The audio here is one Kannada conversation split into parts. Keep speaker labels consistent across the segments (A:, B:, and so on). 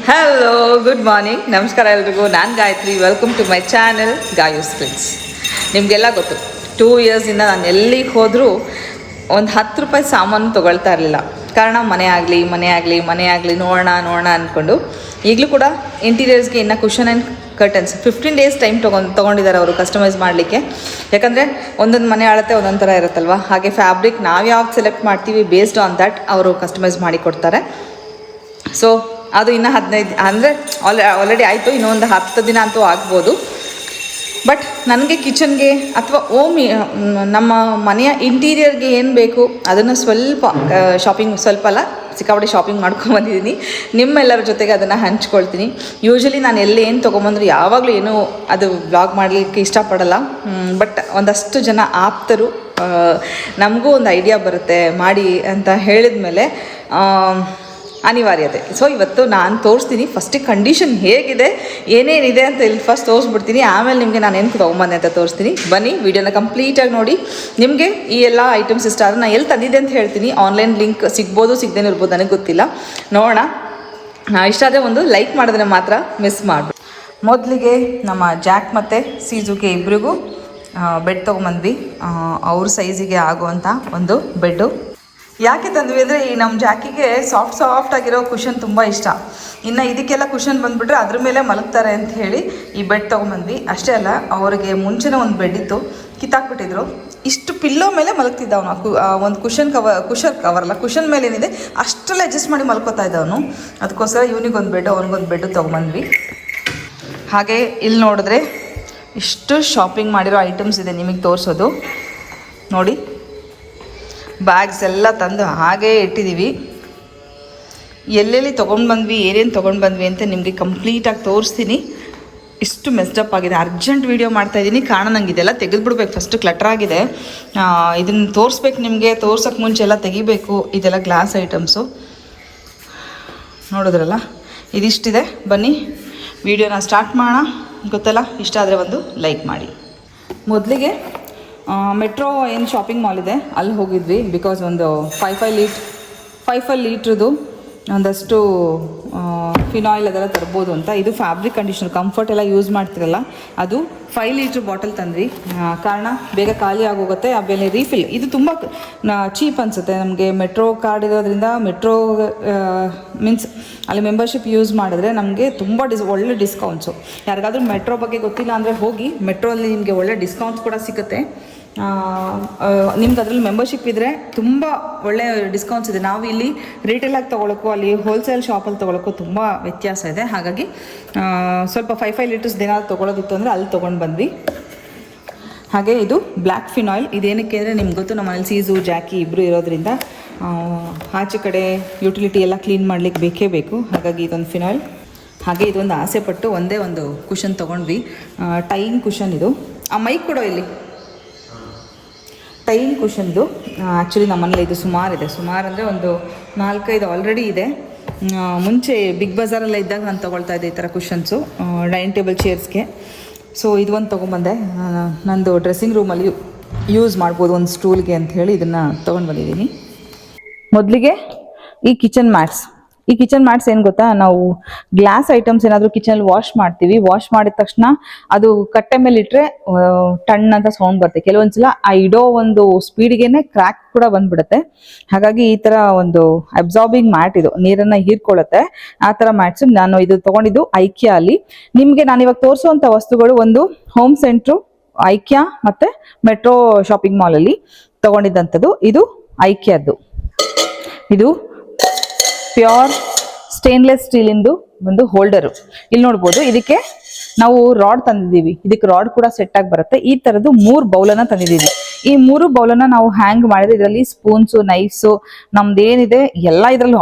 A: ಹಲೋ, ಗುಡ್ ಮಾರ್ನಿಂಗ್, ನಮಸ್ಕಾರ ಎಲ್ರಿಗೂ. ನಾನು Gayatri. Welcome to my channel Gayu's friends. ನಿಮಗೆಲ್ಲ ಗೊತ್ತು, 2 ಇಯರ್ಸಿಂದ ನಾನು ಎಲ್ಲಿಗೆ ಹೋದರೂ ಒಂದು 10 ರೂಪಾಯಿ ಸಾಮಾನು ತೊಗೊಳ್ತಾ ಇರಲಿಲ್ಲ. ಕಾರಣ ಮನೆ ಆಗಲಿ ನೋಡೋಣ ಅಂದ್ಕೊಂಡು. ಈಗಲೂ ಕೂಡ ಇಂಟೀರಿಯರ್ಸ್ಗೆ ಇನ್ನು cushion and curtains 15 days time ತೊಗೊಂಡಿದ್ದಾರೆ ಅವರು ಕಸ್ಟಮೈಸ್ ಮಾಡಲಿಕ್ಕೆ. ಯಾಕಂದರೆ ಒಂದೊಂದು ಮನೆ ಅಳತೆ ಒಂದೊಂದು ಥರ ಇರುತ್ತಲ್ವ. ಹಾಗೆ ಫ್ಯಾಬ್ರಿಕ್ ನಾವು ಯಾವ್ದು ಸೆಲೆಕ್ಟ್ ಮಾಡ್ತೀವಿ ಬೇಸ್ಡ್ ಆನ್ ದ್ಯಾಟ್ ಅವರು ಕಸ್ಟಮೈಸ್ ಮಾಡಿ ಕೊಡ್ತಾರೆ. ಸೊ ಅದು ಇನ್ನೂ 15 ಅಂದರೆ ಆಲ್ರೆಡಿ ಆಯಿತು, ಇನ್ನೊಂದು 10 ದಿನ ಅಂತೂ ಆಗ್ಬೋದು. ಬಟ್ ನನಗೆ ಕಿಚನ್ಗೆ ಅಥವಾ ನಮ್ಮ ಮನೆಯ ಇಂಟೀರಿಯರ್ಗೆ ಏನು ಬೇಕು ಅದನ್ನು ಸ್ವಲ್ಪ ಸ್ವಲ್ಪ ಅಲ್ಲ, ಸಿಕ್ಕಾಪಟ್ಟೆ ಶಾಪಿಂಗ್ ಮಾಡ್ಕೊಂಬಂದಿದ್ದೀನಿ. ನಿಮ್ಮೆಲ್ಲರ ಜೊತೆಗೆ ಅದನ್ನು ಹಂಚ್ಕೊಳ್ತೀನಿ. ಯೂಶ್ವಲಿ ನಾನು ಎಲ್ಲಿ ಏನು ತೊಗೊಂಬಂದ್ರು ಯಾವಾಗಲೂ ಏನೂ ಅದು ವ್ಲಾಗ್ ಮಾಡಲಿಕ್ಕೆ ಇಷ್ಟಪಡಲ್ಲ. ಬಟ್ ಒಂದಷ್ಟು ಜನ ಆಪ್ತರು ನಮಗೂ ಒಂದು ಐಡಿಯಾ ಬರುತ್ತೆ ಮಾಡಿ ಅಂತ ಹೇಳಿದ ಮೇಲೆ ಅನಿವಾರ್ಯತೆ. ಸೊ ಇವತ್ತು ನಾನು ತೋರಿಸ್ತೀನಿ. ಫಸ್ಟಿಗೆ ಕಂಡೀಷನ್ ಹೇಗಿದೆ, ಏನೇನಿದೆ ಅಂತ ಇಲ್ಲಿ ಫಸ್ಟ್ ತೋರಿಸ್ಬಿಡ್ತೀನಿ. ಆಮೇಲೆ ನಿಮಗೆ ನಾನು ಏನು ತೊಗೊಂಬಂದೆ ಅಂತ ತೋರಿಸ್ತೀನಿ. ಬನ್ನಿ, ವೀಡಿಯೋನ ಕಂಪ್ಲೀಟಾಗಿ ನೋಡಿ. ನಿಮಗೆ ಈ ಎಲ್ಲ ಐಟಮ್ಸ್ ಇಷ್ಟ ಆದರೆ ನಾನು ಎಲ್ಲಿ ತಂದಿದ್ದೆ ಅಂತ ಹೇಳ್ತೀನಿ. ಆನ್ಲೈನ್ ಲಿಂಕ್ ಸಿಗ್ಬೋದು, ಸಿಗದೇನೂ ಇರ್ಬೋದು, ನನಗೆ ಗೊತ್ತಿಲ್ಲ. ನೋಡೋಣ. ಇಷ್ಟ ಆದರೆ ಒಂದು ಲೈಕ್ ಮಾಡಿದ್ರೆ ಮಾತ್ರ ಮಿಸ್ ಮಾಡಿಬಿಡಿ. ಮೊದಲಿಗೆ ನಮ್ಮ ಜಾಕ್ ಮತ್ತು ಸೀಜುಗೆ ಇಬ್ಬರಿಗೂ ಬೆಡ್ ತೊಗೊಂಬಂದ್ವಿ. ಅವ್ರ ಸೈಜಿಗೆ ಆಗುವಂಥ ಒಂದು ಬೆಡ್ಡು. ಯಾಕೆ ತಂದ್ವಿ ಅಂದರೆ ಈ ನಮ್ಮ ಜಾಕಿಗೆ ಸಾಫ್ಟ್ ಆಗಿರೋ ಕುಷನ್ ತುಂಬ ಇಷ್ಟ. ಇನ್ನು ಇದಕ್ಕೆಲ್ಲ ಕುಷನ್ ಬಂದುಬಿಟ್ರೆ ಅದ್ರ ಮೇಲೆ ಮಲಗ್ತಾರೆ ಅಂತ ಹೇಳಿ ಈ ಬೆಡ್ ತೊಗೊಂಬಂದ್ವಿ. ಅಷ್ಟೇ ಅಲ್ಲ, ಅವರಿಗೆ ಮುಂಚೆನೇ ಒಂದು ಬೆಡ್ ಇತ್ತು, ಕಿತ್ತಾಕ್ಬಿಟ್ಟಿದ್ರು. ಇಷ್ಟು ಪಿಲ್ಲೋ ಮೇಲೆ ಮಲಗ್ತಿದ್ದ ಅವನು. ಒಂದು ಕುಷನ್ ಕವರ್ ಕುಷನ್ ಮೇಲೆ ಏನಿದೆ ಅಷ್ಟೆಲ್ಲ ಅಡ್ಜಸ್ಟ್ ಮಾಡಿ ಮಲ್ಕೋತಾ ಇದ್ದವನು. ಅದಕ್ಕೋಸ್ಕರ ಇವನಿಗೊಂದು ಬೆಡ್ಡು ಅವ್ನಿಗೊಂದು ಬೆಡ್ಡು ತೊಗೊಂಬಂದ್ವಿ. ಹಾಗೆ ಇಲ್ಲಿ ನೋಡಿದ್ರೆ ಇಷ್ಟು ಶಾಪಿಂಗ್ ಮಾಡಿರೋ ಐಟಮ್ಸ್ ಇದೆ ನಿಮಗೆ ತೋರಿಸೋದು. ನೋಡಿ, ಬ್ಯಾಗ್ಸ್ ಎಲ್ಲ ತಂದು ಹಾಗೇ ಇಟ್ಟಿದ್ದೀವಿ. ಎಲ್ಲೆಲ್ಲಿ ತೊಗೊಂಡು ಬಂದ್ವಿ, ಏನೇನು ತೊಗೊಂಡು ಬಂದ್ವಿ ಅಂತ ನಿಮಗೆ ಕಂಪ್ಲೀಟಾಗಿ ತೋರಿಸ್ತೀನಿ. ಇಷ್ಟು ಮೆಸ್ಡಪ್ ಆಗಿದೆ. ಅರ್ಜೆಂಟ್ ವೀಡಿಯೋ ಮಾಡ್ತಾಯಿದ್ದೀನಿ, ಕಾರಣ ನಂಗೆ ಇದೆಲ್ಲ ತೆಗೆದುಬಿಡ್ಬೇಕು. ಫಸ್ಟು ಕ್ಲಟ್ರಾಗಿದೆ, ಇದನ್ನು ತೋರಿಸ್ಬೇಕು ನಿಮಗೆ. ತೋರ್ಸೋಕ್ಕೆ ಮುಂಚೆ ಎಲ್ಲ ತೆಗಿಬೇಕು. ಇದೆಲ್ಲ ಗ್ಲಾಸ್ ಐಟಮ್ಸು ನೋಡಿದ್ರಲ್ಲ, ಇದಿಷ್ಟಿದೆ. ಬನ್ನಿ ವೀಡಿಯೋನ ಸ್ಟಾರ್ಟ್ ಮಾಡೋಣ. ಗೊತ್ತಲ್ಲ, ಇಷ್ಟ ಆದರೆ ಒಂದು ಲೈಕ್ ಮಾಡಿ. ಮೊದಲಿಗೆ ಮೆಟ್ರೋ ಏನು ಶಾಪಿಂಗ್ ಮಾಲ್ ಇದೆ ಅಲ್ಲಿ ಹೋಗಿದ್ವಿ. ಬಿಕಾಸ್ ಒಂದು 5 ಲೀಟ್ರದ್ದು ಒಂದಷ್ಟು ಫಿನಾಯ್ಲ್ ಅದೆಲ್ಲ ತರ್ಬೋದು ಅಂತ. ಇದು ಫ್ಯಾಬ್ರಿಕ್ ಕಂಡೀಷ್ನರ್, ಕಂಫರ್ಟ್ ಎಲ್ಲ ಯೂಸ್ ಮಾಡ್ತಿರಲ್ಲ ಅದು 5 ಲೀಟ್ರ್ ಬಾಟಲ್ ತಂದ್ವಿ. ಕಾರಣ ಬೇಗ ಖಾಲಿ ಆಗೋಗುತ್ತೆ. ಆಮೇಲೆ ರೀಫಿಲ್ ಇದು ತುಂಬ ಚೀಪ್ ಅನಿಸುತ್ತೆ ನಮಗೆ. ಮೆಟ್ರೋ ಕಾರ್ಡ್ ಇರೋದ್ರಿಂದ ಮೆಟ್ರೋ ಮೀನ್ಸ್ ಅಲ್ಲಿ ಮೆಂಬರ್ಶಿಪ್ ಯೂಸ್ ಮಾಡಿದ್ರೆ ನಮಗೆ ತುಂಬ ಒಳ್ಳೆ ಡಿಸ್ಕೌಂಟ್ಸು. ಯಾರಿಗಾದ್ರೂ ಮೆಟ್ರೋ ಬಗ್ಗೆ ಗೊತ್ತಿಲ್ಲ ಅಂದರೆ ಹೋಗಿ, ಮೆಟ್ರೋ ಅಲ್ಲಿ ನಿಮಗೆ ಒಳ್ಳೆ ಡಿಸ್ಕೌಂಟ್ಸ್ ಕೂಡ ಸಿಗುತ್ತೆ. ನಿಮ್ಗೆ ಅದರಲ್ಲಿ ಮೆಂಬರ್ಶಿಪ್ ಇದ್ದರೆ ತುಂಬ ಒಳ್ಳೆ ಡಿಸ್ಕೌಂಟ್ಸ್ ಇದೆ. ನಾವು ಇಲ್ಲಿ ರಿಟೇಲಾಗಿ ತೊಗೊಳಕ್ಕೂ ಅಲ್ಲಿ ಹೋಲ್ಸೇಲ್ ಶಾಪಲ್ಲಿ ತೊಗೊಳಕ್ಕೂ ತುಂಬ ವ್ಯತ್ಯಾಸ ಇದೆ. ಹಾಗಾಗಿ ಸ್ವಲ್ಪ 5 ಲೀಟರ್ಸ್ ಏನಾದ್ರು ತೊಗೊಳೋದಿತ್ತು ಅಂದರೆ ಅಲ್ಲಿ ತೊಗೊಂಡು ಬಂದ್ವಿ. ಹಾಗೆ ಇದು ಬ್ಲ್ಯಾಕ್ ಫಿನಾಯ್ಲ್. ಇದೇನಕ್ಕೆ ಅಂದರೆ ನಿಮ್ಗೆ ಗೊತ್ತು, ನಮ್ಮ ಮನೇಲಿ ಸೀಜು ಜಾಕಿ ಇಬ್ಬರು ಇರೋದ್ರಿಂದ ಆಚೆ ಕಡೆ ಯುಟಿಲಿಟಿ ಎಲ್ಲ ಕ್ಲೀನ್ ಮಾಡಲಿಕ್ಕೆ ಬೇಕೇ ಬೇಕು. ಹಾಗಾಗಿ ಇದೊಂದು ಫಿನಾಯ್ಲ್. ಹಾಗೆ ಇದೊಂದು ಆಸೆ ಪಟ್ಟು ಒಂದೇ ಒಂದು ಕುಷನ್ ತೊಗೊಂಡ್ವಿ. ಟೈನ್ ಕುಷನ್ ಇದು. ಆ ಮೈಕ್ ಕೊಡೋ ಇಲ್ಲಿ. ಟೈನ್ ಕುಷನ್ದು ಆ್ಯಕ್ಚುಲಿ ನಮ್ಮ ಮನೇಲಿ ಇದು ಸುಮಾರು ಅಂದರೆ ಒಂದು 4-5 ಆಲ್ರೆಡಿ ಇದೆ. ಮುಂಚೆ ಬಿಗ್ ಬಜಾರೆಲ್ಲ ಇದ್ದಾಗ ನಾನು ತೊಗೊಳ್ತಾ ಇದ್ದೆ ಈ ಥರ ಕುಷನ್ಸು ಡೈನಿಂಗ್ ಟೇಬಲ್ ಚೇರ್ಸ್ಗೆ. ಸೊ ಇದು ಒಂದು ತೊಗೊಂಬಂದೆ. ನಂದು ಡ್ರೆಸ್ಸಿಂಗ್ ರೂಮಲ್ಲಿ ಯೂಸ್ ಮಾಡ್ಬೋದು ಒಂದು ಸ್ಟೂಲ್ಗೆ ಅಂತ ಹೇಳಿ ಇದನ್ನು ತೊಗೊಂಡು ಬಂದಿದ್ದೀನಿ. ಮೊದಲಿಗೆ ಈ ಕಿಚನ್ ಮ್ಯಾಟ್ಸ್ ಏನು ಗೊತ್ತಾ, ನಾವು ಗ್ಲಾಸ್ ಐಟಮ್ಸ್ ಏನಾದರೂ ಕಿಚನಲ್ಲಿ ವಾಶ್ ಮಾಡ್ತೀವಿ. ವಾಶ್ ಮಾಡಿದ ತಕ್ಷಣ ಅದು ಕಟ್ಟೆ ಮೇಲೆ ಇಟ್ಟರೆ ಟಣ್ ಅಂತ ಸೌಂಡ್ ಬರುತ್ತೆ. ಕೆಲವೊಂದ್ಸಲ ಆ ಇಡೋ ಒಂದು ಸ್ಪೀಡ್ಗೆನೆ ಕ್ರ್ಯಾಕ್ ಕೂಡ ಬಂದ್ಬಿಡುತ್ತೆ. ಹಾಗಾಗಿ ಈ ಥರ ಒಂದು ಅಬ್ಸಾರ್ಬಿಂಗ್ ಮ್ಯಾಟ್, ಇದು ನೀರನ್ನು ಹೀರ್ಕೊಳ್ಳುತ್ತೆ. ಆ ಥರ ಮ್ಯಾಟ್ಸು ನಾನು ಇದು ತೊಗೊಂಡಿದ್ದು ಐಕ್ಯಾ ಅಲ್ಲಿ. ನಿಮಗೆ ನಾನು ಇವಾಗ ತೋರಿಸುವಂಥ ವಸ್ತುಗಳು ಒಂದು ಹೋಮ್ ಸೆಂಟ್ರು, ಐಕ್ಯಾ ಮತ್ತು ಮೆಟ್ರೋ ಶಾಪಿಂಗ್ ಮಾಲಲ್ಲಿ ತೊಗೊಂಡಿದ್ದಂಥದ್ದು. ಇದು ಐಕ್ಯಾದ್ದು. ಇದು ಪ್ಯೂರ್ ಸ್ಟೇನ್ಲೆಸ್ ಸ್ಟೀಲಿಂದು ಒಂದು ಹೋಲ್ಡರು. ಇಲ್ಲಿ ನೋಡ್ಬೋದು, ಇದಕ್ಕೆ ನಾವು ರಾಡ್ ತಂದಿದ್ದೀವಿ. ಇದಕ್ಕೆ ರಾಡ್ ಕೂಡ ಸೆಟ್ ಆಗಿ ಬರುತ್ತೆ. ಈ ಥರದ್ದು 3 ಬೌಲನ್ನು ತಂದಿದ್ದೀವಿ. ಈ 3 ಬೌಲನ್ನು ನಾವು ಹ್ಯಾಂಗ್ ಮಾಡಿದ್ರೆ ಇದರಲ್ಲಿ ಸ್ಪೂನ್ಸು, ನೈಫ್ಸು, ನಮ್ದೇನಿದೆ ಎಲ್ಲ ಇದರಲ್ಲಿ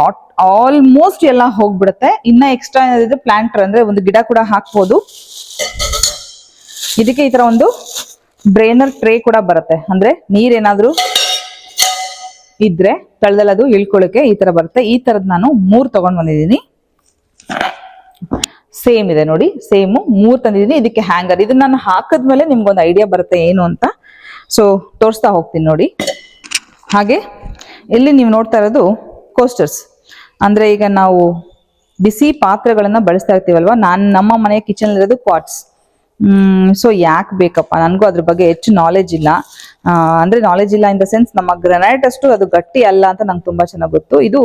A: ಆಲ್ಮೋಸ್ಟ್ ಎಲ್ಲ ಹೋಗ್ಬಿಡುತ್ತೆ. ಇನ್ನ ಎಕ್ಸ್ಟ್ರಾ ಏನಿದೆ ಪ್ಲಾಂಟರ್ ಅಂದರೆ ಒಂದು ಗಿಡ ಕೂಡ ಹಾಕ್ಬೋದು. ಇದಕ್ಕೆ ಈ ಥರ ಒಂದು ಡ್ರೈನರ್ ಟ್ರೇ ಕೂಡ ಬರುತ್ತೆ. ಅಂದರೆ ನೀರೇನಾದರೂ ಇದ್ರೆ ತಳದಲ್ಲಿ ಅದು ಇಳ್ಕೊಳ್ಳೋಕೆ ಈ ತರ ಬರುತ್ತೆ. ಈ ತರದ್ ನಾನು 3 ತಗೊಂಡ್ ಬಂದಿದ್ದೀನಿ. ಸೇಮ್ ಇದೆ ನೋಡಿ, ಸೇಮ್ 3 ತಂದಿದ್ದೀನಿ. ಇದಕ್ಕೆ ಹ್ಯಾಂಗರ್, ಇದನ್ನ ನಾನು ಹಾಕಿದ್ಮೇಲೆ ನಿಮ್ಗೊಂದು ಐಡಿಯಾ ಬರುತ್ತೆ ಏನು ಅಂತ. ಸೊ ತೋರಿಸ್ತಾ ಹೋಗ್ತೀನಿ ನೋಡಿ. ಹಾಗೆ ಇಲ್ಲಿ ನೀವು ನೋಡ್ತಾ ಇರೋದು ಕೋಸ್ಟರ್ಸ್. ಅಂದ್ರೆ ಈಗ ನಾವು ಬಿಸಿ ಪಾತ್ರೆಗಳನ್ನ ಬಳಸ್ತಾ ಇರ್ತೀವಲ್ವಾ, ನಮ್ಮ ಮನೆ ಕಿಚನ್ ಇರೋದು ಕ್ವಾಟ್ಸ್. ಸೊ ಯಾಕೆ ಬೇಕಪ್ಪ, ನನಗೂ ಅದ್ರ ಬಗ್ಗೆ ಹೆಚ್ಚು ನಾಲೆಜ್ ಇಲ್ಲ. ಅಂದ್ರೆ ನಾಲೆಜ್ ಇಲ್ಲ ಇನ್ ದ ಸೆನ್ಸ್, ನಮ್ಮ ಗ್ರನೈಟ್ ಅಷ್ಟು ಅದು ಗಟ್ಟಿ ಅಲ್ಲ ಅಂತ ನಂಗೆ ತುಂಬಾ ಚೆನ್ನಾಗಿ ಗೊತ್ತು. ಇದು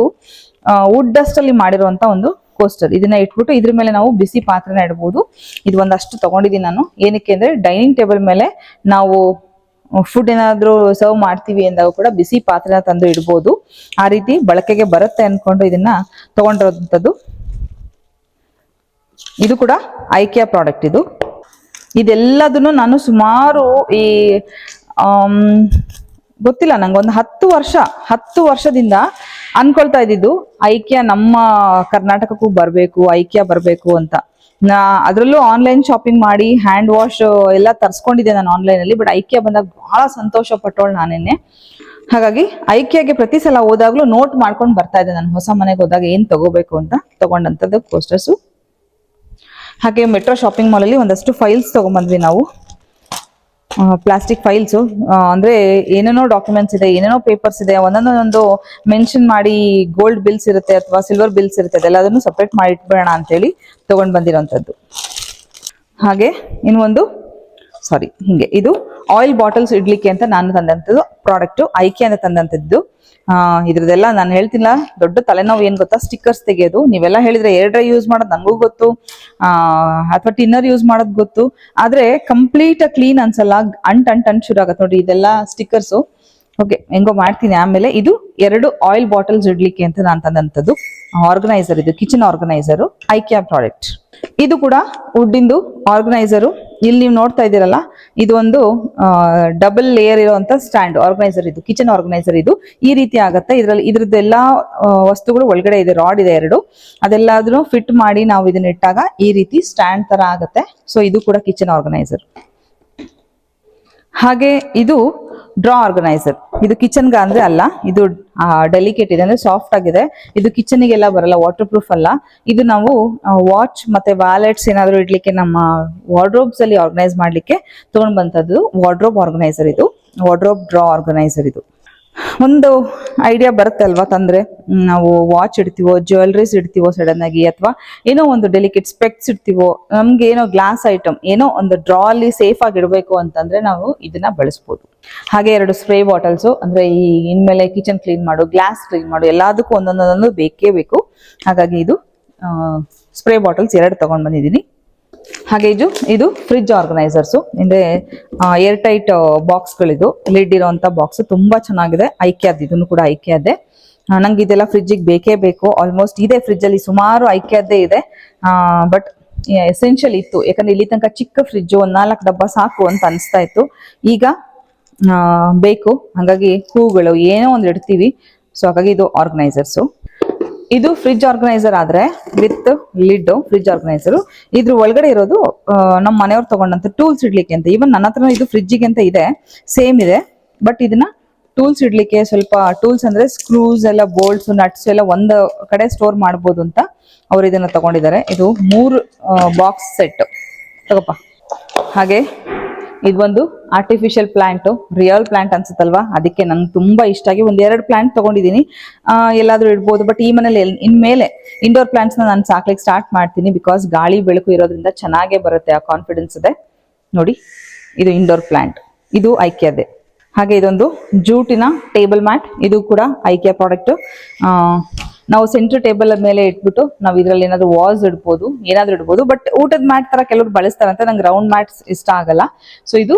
A: ವುಡ್ ಡಸ್ಟ್ ಅಲ್ಲಿ ಮಾಡಿರುವಂತ ಒಂದು ಕೋಸ್ಟರ್. ಇದನ್ನ ಇಟ್ಬಿಟ್ಟು ಇದ್ರ ಮೇಲೆ ನಾವು ಬಿಸಿ ಪಾತ್ರೆನ ಇಡಬಹುದು. ಇದು ಒಂದಷ್ಟು ತಗೊಂಡಿದ್ದೀನಿ ನಾನು. ಏನಕ್ಕೆ ಅಂದ್ರೆ ಡೈನಿಂಗ್ ಟೇಬಲ್ ಮೇಲೆ ನಾವು ಫುಡ್ ಏನಾದ್ರು ಸರ್ವ್ ಮಾಡ್ತೀವಿ ಅಂದಾಗ ಕೂಡ ಬಿಸಿ ಪಾತ್ರೆನ ತಂದು ಇಡ್ಬೋದು. ಆ ರೀತಿ ಬಳಕೆಗೆ ಬರುತ್ತೆ ಅನ್ಕೊಂಡು ಇದನ್ನ ತಗೊಂಡಿರೋಂಥದ್ದು. ಇದು ಕೂಡ ಐಕಿಯಾ ಪ್ರಾಡಕ್ಟ್. ಇದೆಲ್ಲದನ್ನು ನಾನು ಸುಮಾರು ಈ ಗೊತ್ತಿಲ್ಲ ನಂಗೆ, ಒಂದು 10 ವರ್ಷದಿಂದ ಅನ್ಕೊಳ್ತಾ ಇದ್ದಿದ್ದು ಐಕಿಯಾ ನಮ್ಮ ಕರ್ನಾಟಕಕ್ಕೂ ಬರಬೇಕು, ಐಕಿಯಾ ಬರಬೇಕು ಅಂತ. ಅದರಲ್ಲೂ ಆನ್ಲೈನ್ ಶಾಪಿಂಗ್ ಮಾಡಿ ಹ್ಯಾಂಡ್ ವಾಶ್ ಎಲ್ಲ ತರಿಸ್ಕೊಂಡಿದ್ದೆ ನಾನು ಆನ್ಲೈನ್ ಅಲ್ಲಿ. ಬಟ್ ಐಕಿಯಾ ಬಂದಾಗ ಬಹಳ ಸಂತೋಷ ಪಟ್ಟೋಳು ನಾನೇನೆ. ಹಾಗಾಗಿ ಐಕಿಯಾಗೆ ಪ್ರತಿ ಸಲ ಹೋದಾಗ್ಲೂ ನೋಟ್ ಮಾಡ್ಕೊಂಡು ಬರ್ತಾ ಇದ್ದೆ ನಾನು, ಹೊಸ ಮನೆಗೆ ಹೋದಾಗ ಏನ್ ತಗೋಬೇಕು ಅಂತ. ತಗೊಂಡಂತದ್ದು ಕೋಸ್ಟರ್ಸು. ಹಾಗೆ ಮೆಟ್ರೋ ಶಾಪಿಂಗ್ ಮಾಲ್ ಅಲ್ಲಿ ಒಂದಷ್ಟು ಫೈಲ್ಸ್ ತಗೊಂಡ್ಬಂದ್ವಿ ನಾವು. ಪ್ಲಾಸ್ಟಿಕ್ ಫೈಲ್ಸ್ ಅಂದ್ರೆ ಏನೇನೋ ಡಾಕ್ಯುಮೆಂಟ್ಸ್ ಇದೆ, ಏನೇನೋ ಪೇಪರ್ಸ್ ಇದೆ. ಒಂದೊಂದೊಂದು ಮೆನ್ಷನ್ ಮಾಡಿ ಗೋಲ್ಡ್ ಬಿಲ್ಸ್ ಇರುತ್ತೆ ಅಥವಾ ಸಿಲ್ವರ್ ಬಿಲ್ಸ್ ಇರುತ್ತೆ, ಅದೆಲ್ಲದನ್ನು ಸಪ್ರೇಟ್ ಮಾಡಿ ಇಟ್ಬೇಡ ಅಂತೇಳಿ ತಗೊಂಡ್ ಬಂದಿರೋಂಥದ್ದು. ಹಾಗೆ ಇದು ಆಯಿಲ್ ಬಾಟಲ್ಸ್ ಇಡ್ಲಿಕ್ಕೆ ಅಂತ ನಾನು ತಂದಂಥದ್ದು ಪ್ರಾಡಕ್ಟ್, ಐಕಿಯಾ ಅಂತ ತಂದಂಥದ್ದು. ಇದ್ರದೆಲ್ಲ ನಾನು ಹೇಳ್ತಿಲ್ಲ, ದೊಡ್ಡ ತಲೆನೋವು ಏನ್ ಗೊತ್ತಾ, ಸ್ಟಿಕ್ಕರ್ಸ್ ತೆಗೆಯೋದು. ನೀವೆಲ್ಲ ಹೇಳಿದ್ರೆ ಏರ್ ಡ್ರೈ ಯೂಸ್ ಮಾಡೋದು ನನಗೂ ಗೊತ್ತು, ಅಥವಾ ಟಿನ್ನರ್ ಯೂಸ್ ಮಾಡೋದು ಗೊತ್ತು. ಆದ್ರೆ ಕಂಪ್ಲೀಟ್ ಕ್ಲೀನ್ ಅನ್ಸಲ್ಲ, ಅಂಟ್ ಶುರು ಆಗತ್ತೆ ನೋಡಿ ಇದೆಲ್ಲ ಸ್ಟಿಕ್ಕರ್ಸು. ಓಕೆ, ಹೆಂಗೋ ಮಾಡ್ತೀನಿ ಆಮೇಲೆ. ಇದು 2 ಆಯಿಲ್ ಬಾಟಲ್ಸ್ ಇಡ್ಲಿಕ್ಕೆ ಅಂತ ನಾನು ತಂದಂಥದ್ದು ಆರ್ಗನೈಸರ್. ಇದು ಕಿಚನ್ ಆರ್ಗನೈಸರು, ಐಕಿಯಾ ಪ್ರಾಡಕ್ಟ್. ಇದು ಕೂಡ ವುಡ್ಡಿಂದು ಆರ್ಗನೈಸರು. ಇಲ್ಲಿ ನೀವು ನೋಡ್ತಾ ಇದ್ದೀರಲ್ಲ, ಇದು ಒಂದು ಡಬಲ್ ಲೇಯರ್ ಇರುವಂತ ಸ್ಟ್ಯಾಂಡ್ ಆರ್ಗನೈಸರ್. ಇದು ಕಿಚನ್ ಆರ್ಗನೈಸರ್. ಇದು ಈ ರೀತಿ ಆಗತ್ತೆ. ಇದ್ರದ್ದೆಲ್ಲಾ ವಸ್ತುಗಳು ಒಳಗಡೆ ಇದೆ, ರಾಡ್ ಇದೆ 2. ಅದೆಲ್ಲಾದ್ರೂ ಫಿಟ್ ಮಾಡಿ ನಾವು ಇದನ್ನ ಇಟ್ಟಾಗ ಈ ರೀತಿ ಸ್ಟ್ಯಾಂಡ್ ತರ ಆಗತ್ತೆ. ಸೊ ಇದು ಕೂಡ ಕಿಚನ್ ಆರ್ಗನೈಸರ್. ಹಾಗೆ ಇದು ಡ್ರಾ ಆರ್ಗನೈಸರ್. ಇದು ಕಿಚನ್ಗೆ ಅಂದ್ರೆ ಅಲ್ಲ, ಇದು ಡೆಲಿಕೇಟ್ ಇದೆ, ಅಂದ್ರೆ ಸಾಫ್ಟ್ ಆಗಿದೆ. ಇದು ಕಿಚನ್ಗೆಲ್ಲ ಬರಲ್ಲ, ವಾಟರ್ ಪ್ರೂಫ್ ಅಲ್ಲ. ಇದು ನಾವು ವಾಚ್ ಮತ್ತೆ ವ್ಯಾಲೆಟ್ಸ್ ಏನಾದ್ರು ಇಡ್ಲಿಕ್ಕೆ, ನಮ್ಮ ವಾರ್ಡ್ರೋಬ್ಸ್ ಅಲ್ಲಿ ಆರ್ಗನೈಸ್ ಮಾಡ್ಲಿಕ್ಕೆ ತಗೊಂಡ್ ಬಂತದ್ದು ವಾರ್ಡ್ರೋಬ್ ಆರ್ಗನೈಸರ್. ಇದು ವಾರ್ಡ್ರೋಬ್ ಡ್ರಾ ಆರ್ಗನೈಸರ್. ಇದು ಒಂದು ಐಡಿಯಾ ಬರುತ್ತೆ ಅಲ್ವಾ ತಂದ್ರೆ, ನಾವು ವಾಚ್ ಇಡ್ತೀವೋ, ಜ್ಯುವೆಲ್ರೀಸ್ ಇಡ್ತೀವೋ ಸಡನ್ ಆಗಿ, ಅಥವಾ ಏನೋ ಒಂದು ಡೆಲಿಕೇಟ್ ಸ್ಪೆಕ್ಸ್ ಇಡ್ತೀವೋ, ನಮ್ಗೆ ಏನೋ ಗ್ಲಾಸ್ ಐಟಮ್ ಏನೋ ಒಂದು ಡ್ರಾ ಅಲ್ಲಿ ಸೇಫ್ ಆಗಿ ಇಡಬೇಕು ಅಂತಂದ್ರೆ ನಾವು ಇದನ್ನ ಬಳಸ್ಬೋದು. ಹಾಗೆ 2 ಸ್ಪ್ರೇ ಬಾಟಲ್ಸ್, ಅಂದ್ರೆ ಈ ಇನ್ಮೇಲೆ ಕಿಚನ್ ಕ್ಲೀನ್ ಮಾಡು, ಗ್ಲಾಸ್ ಕ್ಲೀನ್ ಮಾಡು, ಎಲ್ಲದಕ್ಕೂ ಒಂದೊಂದೊಂದು ಬೇಕೇ ಬೇಕು. ಹಾಗಾಗಿ ಇದು ಸ್ಪ್ರೇ ಬಾಟಲ್ಸ್ 2 ತಗೊಂಡ್ ಬಂದಿದ್ದೀನಿ. ಹಾಗೆ ಇದು ಫ್ರಿಡ್ಜ್ ಆರ್ಗನೈಸರ್ಸ್, ಅಂದ್ರೆ ಏರ್ ಟೈಟ್ ಬಾಕ್ಸ್ಗಳಿದು, ಲಿಡ್ ಇರೋಂಥ ಬಾಕ್ಸ್. ತುಂಬಾ ಚೆನ್ನಾಗಿದೆ, ಐಕಿಯಾದ. ಇದನ್ನು ಕೂಡ ಐಕಿಯಾದೆ. ನಂಗೆ ಇದೆಲ್ಲ ಫ್ರಿಡ್ಜಿಗೆ ಬೇಕೇ ಬೇಕು. ಆಲ್ಮೋಸ್ಟ್ ಇದೆ ಫ್ರಿಡ್ಜ್ ಅಲ್ಲಿ ಸುಮಾರು ಐಕಿಯಾದ್ದೇ ಇದೆ. ಬಟ್ ಎಸೆನ್ಷಿಯಲ್ ಇತ್ತು, ಯಾಕಂದ್ರೆ ಇಲ್ಲಿ ತನಕ ಚಿಕ್ಕ ಫ್ರಿಡ್ಜ್ 4 ಡಬ್ಬ ಸಾಕು ಅಂತ ಅನಿಸ್ತಾ ಇತ್ತು. ಈಗ ಬೇಕು, ಹಾಗಾಗಿ ಹೂಗಳು ಏನೋ ಒಂದು ಇಡ್ತೀವಿ. ಸೊ ಹಾಗಾಗಿ ಇದು ಆರ್ಗನೈಸರ್ಸು. ಇದು ಫ್ರಿಡ್ಜ್ ಆರ್ಗನೈಸರ್ ಆದ್ರೆ ವಿತ್ ಲಿಡ್ ಫ್ರಿಡ್ಜ್ ಆರ್ಗನೈಸರ್. ಇದ್ರ ಒಳಗಡೆ ಇರೋದು ನಮ್ಮ ಮನೆಯವ್ರು ತಗೊಂಡಂತ ಟೂಲ್ಸ್ ಇಡ್ಲಿಕ್ಕೆ ಅಂತ. ಈವನ್ ನನ್ನ ಹತ್ರ ಇದು ಫ್ರಿಡ್ಜಿಗೆ ಅಂತ ಇದೆ, ಸೇಮ್ ಇದೆ. ಬಟ್ ಇದನ್ನ ಟೂಲ್ಸ್ ಇಡ್ಲಿಕ್ಕೆ, ಸ್ವಲ್ಪ ಟೂಲ್ಸ್ ಅಂದ್ರೆ ಸ್ಕ್ರೂಸ್ ಎಲ್ಲ, ಬೋಲ್ಟ್ಸ್, ನಟ್ಸ್ ಎಲ್ಲ ಒಂದು ಕಡೆ ಸ್ಟೋರ್ ಮಾಡ್ಬೋದು ಅಂತ ಅವ್ರು ಇದನ್ನ ತಗೊಂಡಿದ್ದಾರೆ. ಇದು 3 ಬಾಕ್ಸ್ ಸೆಟ್ ತಗೋಪ. ಹಾಗೆ ಇದೊಂದು ಆರ್ಟಿಫಿಷಿಯಲ್ ಪ್ಲಾಂಟ್, ರಿಯಲ್ ಪ್ಲಾಂಟ್ ಅನ್ಸುತ್ತಲ್ವಾ, ಅದಕ್ಕೆ ನಂಗೆ ತುಂಬಾ ಇಷ್ಟ ಆಗಿ 1-2 ಪ್ಲಾಂಟ್ ತಗೊಂಡಿದ್ದೀನಿ. ಎಲ್ಲಾದ್ರೂ ಇಡ್ಬೋದು. ಬಟ್ ಈ ಮನೇಲಿ ಇನ್ಮೇಲೆ ಇಂಡೋರ್ ಪ್ಲಾಂಟ್ಸ್ ನಾನು ಸಾಕ್ಲಿಕ್ಕೆ ಸ್ಟಾರ್ಟ್ ಮಾಡ್ತೀನಿ. ಬಿಕಾಸ್ ಗಾಳಿ ಬೆಳಕು ಇರೋದ್ರಿಂದ ಚೆನ್ನಾಗೇ ಬರುತ್ತೆ, ಆ ಕಾನ್ಫಿಡೆನ್ಸ್ ಇದೆ. ನೋಡಿ, ಇದು ಇಂಡೋರ್ ಪ್ಲಾಂಟ್, ಇದು ಐಕಿಯಾದೆ. ಹಾಗೆ ಇದೊಂದು ಜೂಟಿನ ಟೇಬಲ್ ಮ್ಯಾಟ್, ಇದು ಕೂಡ ಐಕಿಯಾ ಪ್ರಾಡಕ್ಟ್. ನಾವು ಸೆಂಟರ್ ಟೇಬಲ್ ಮೇಲೆ ಇಟ್ಬಿಟ್ಟು ನಾವು ಇದ್ರಲ್ಲಿ ಏನಾದ್ರು ವಾಸ್ ಇಡ್ಬೋದು, ಏನಾದ್ರು ಇಡ್ಬೋದು. ಬಟ್ ಊಟದ ಮ್ಯಾಟ್ ತರ ಕೆಲವರು ಬಳಸ್ತಾರೆ ಅಂತ, ನಂಗೆ ರೌಂಡ್ ಮ್ಯಾಟ್ಸ್ ಇಷ್ಟ ಆಗಲ್ಲ. ಸೊ ಇದು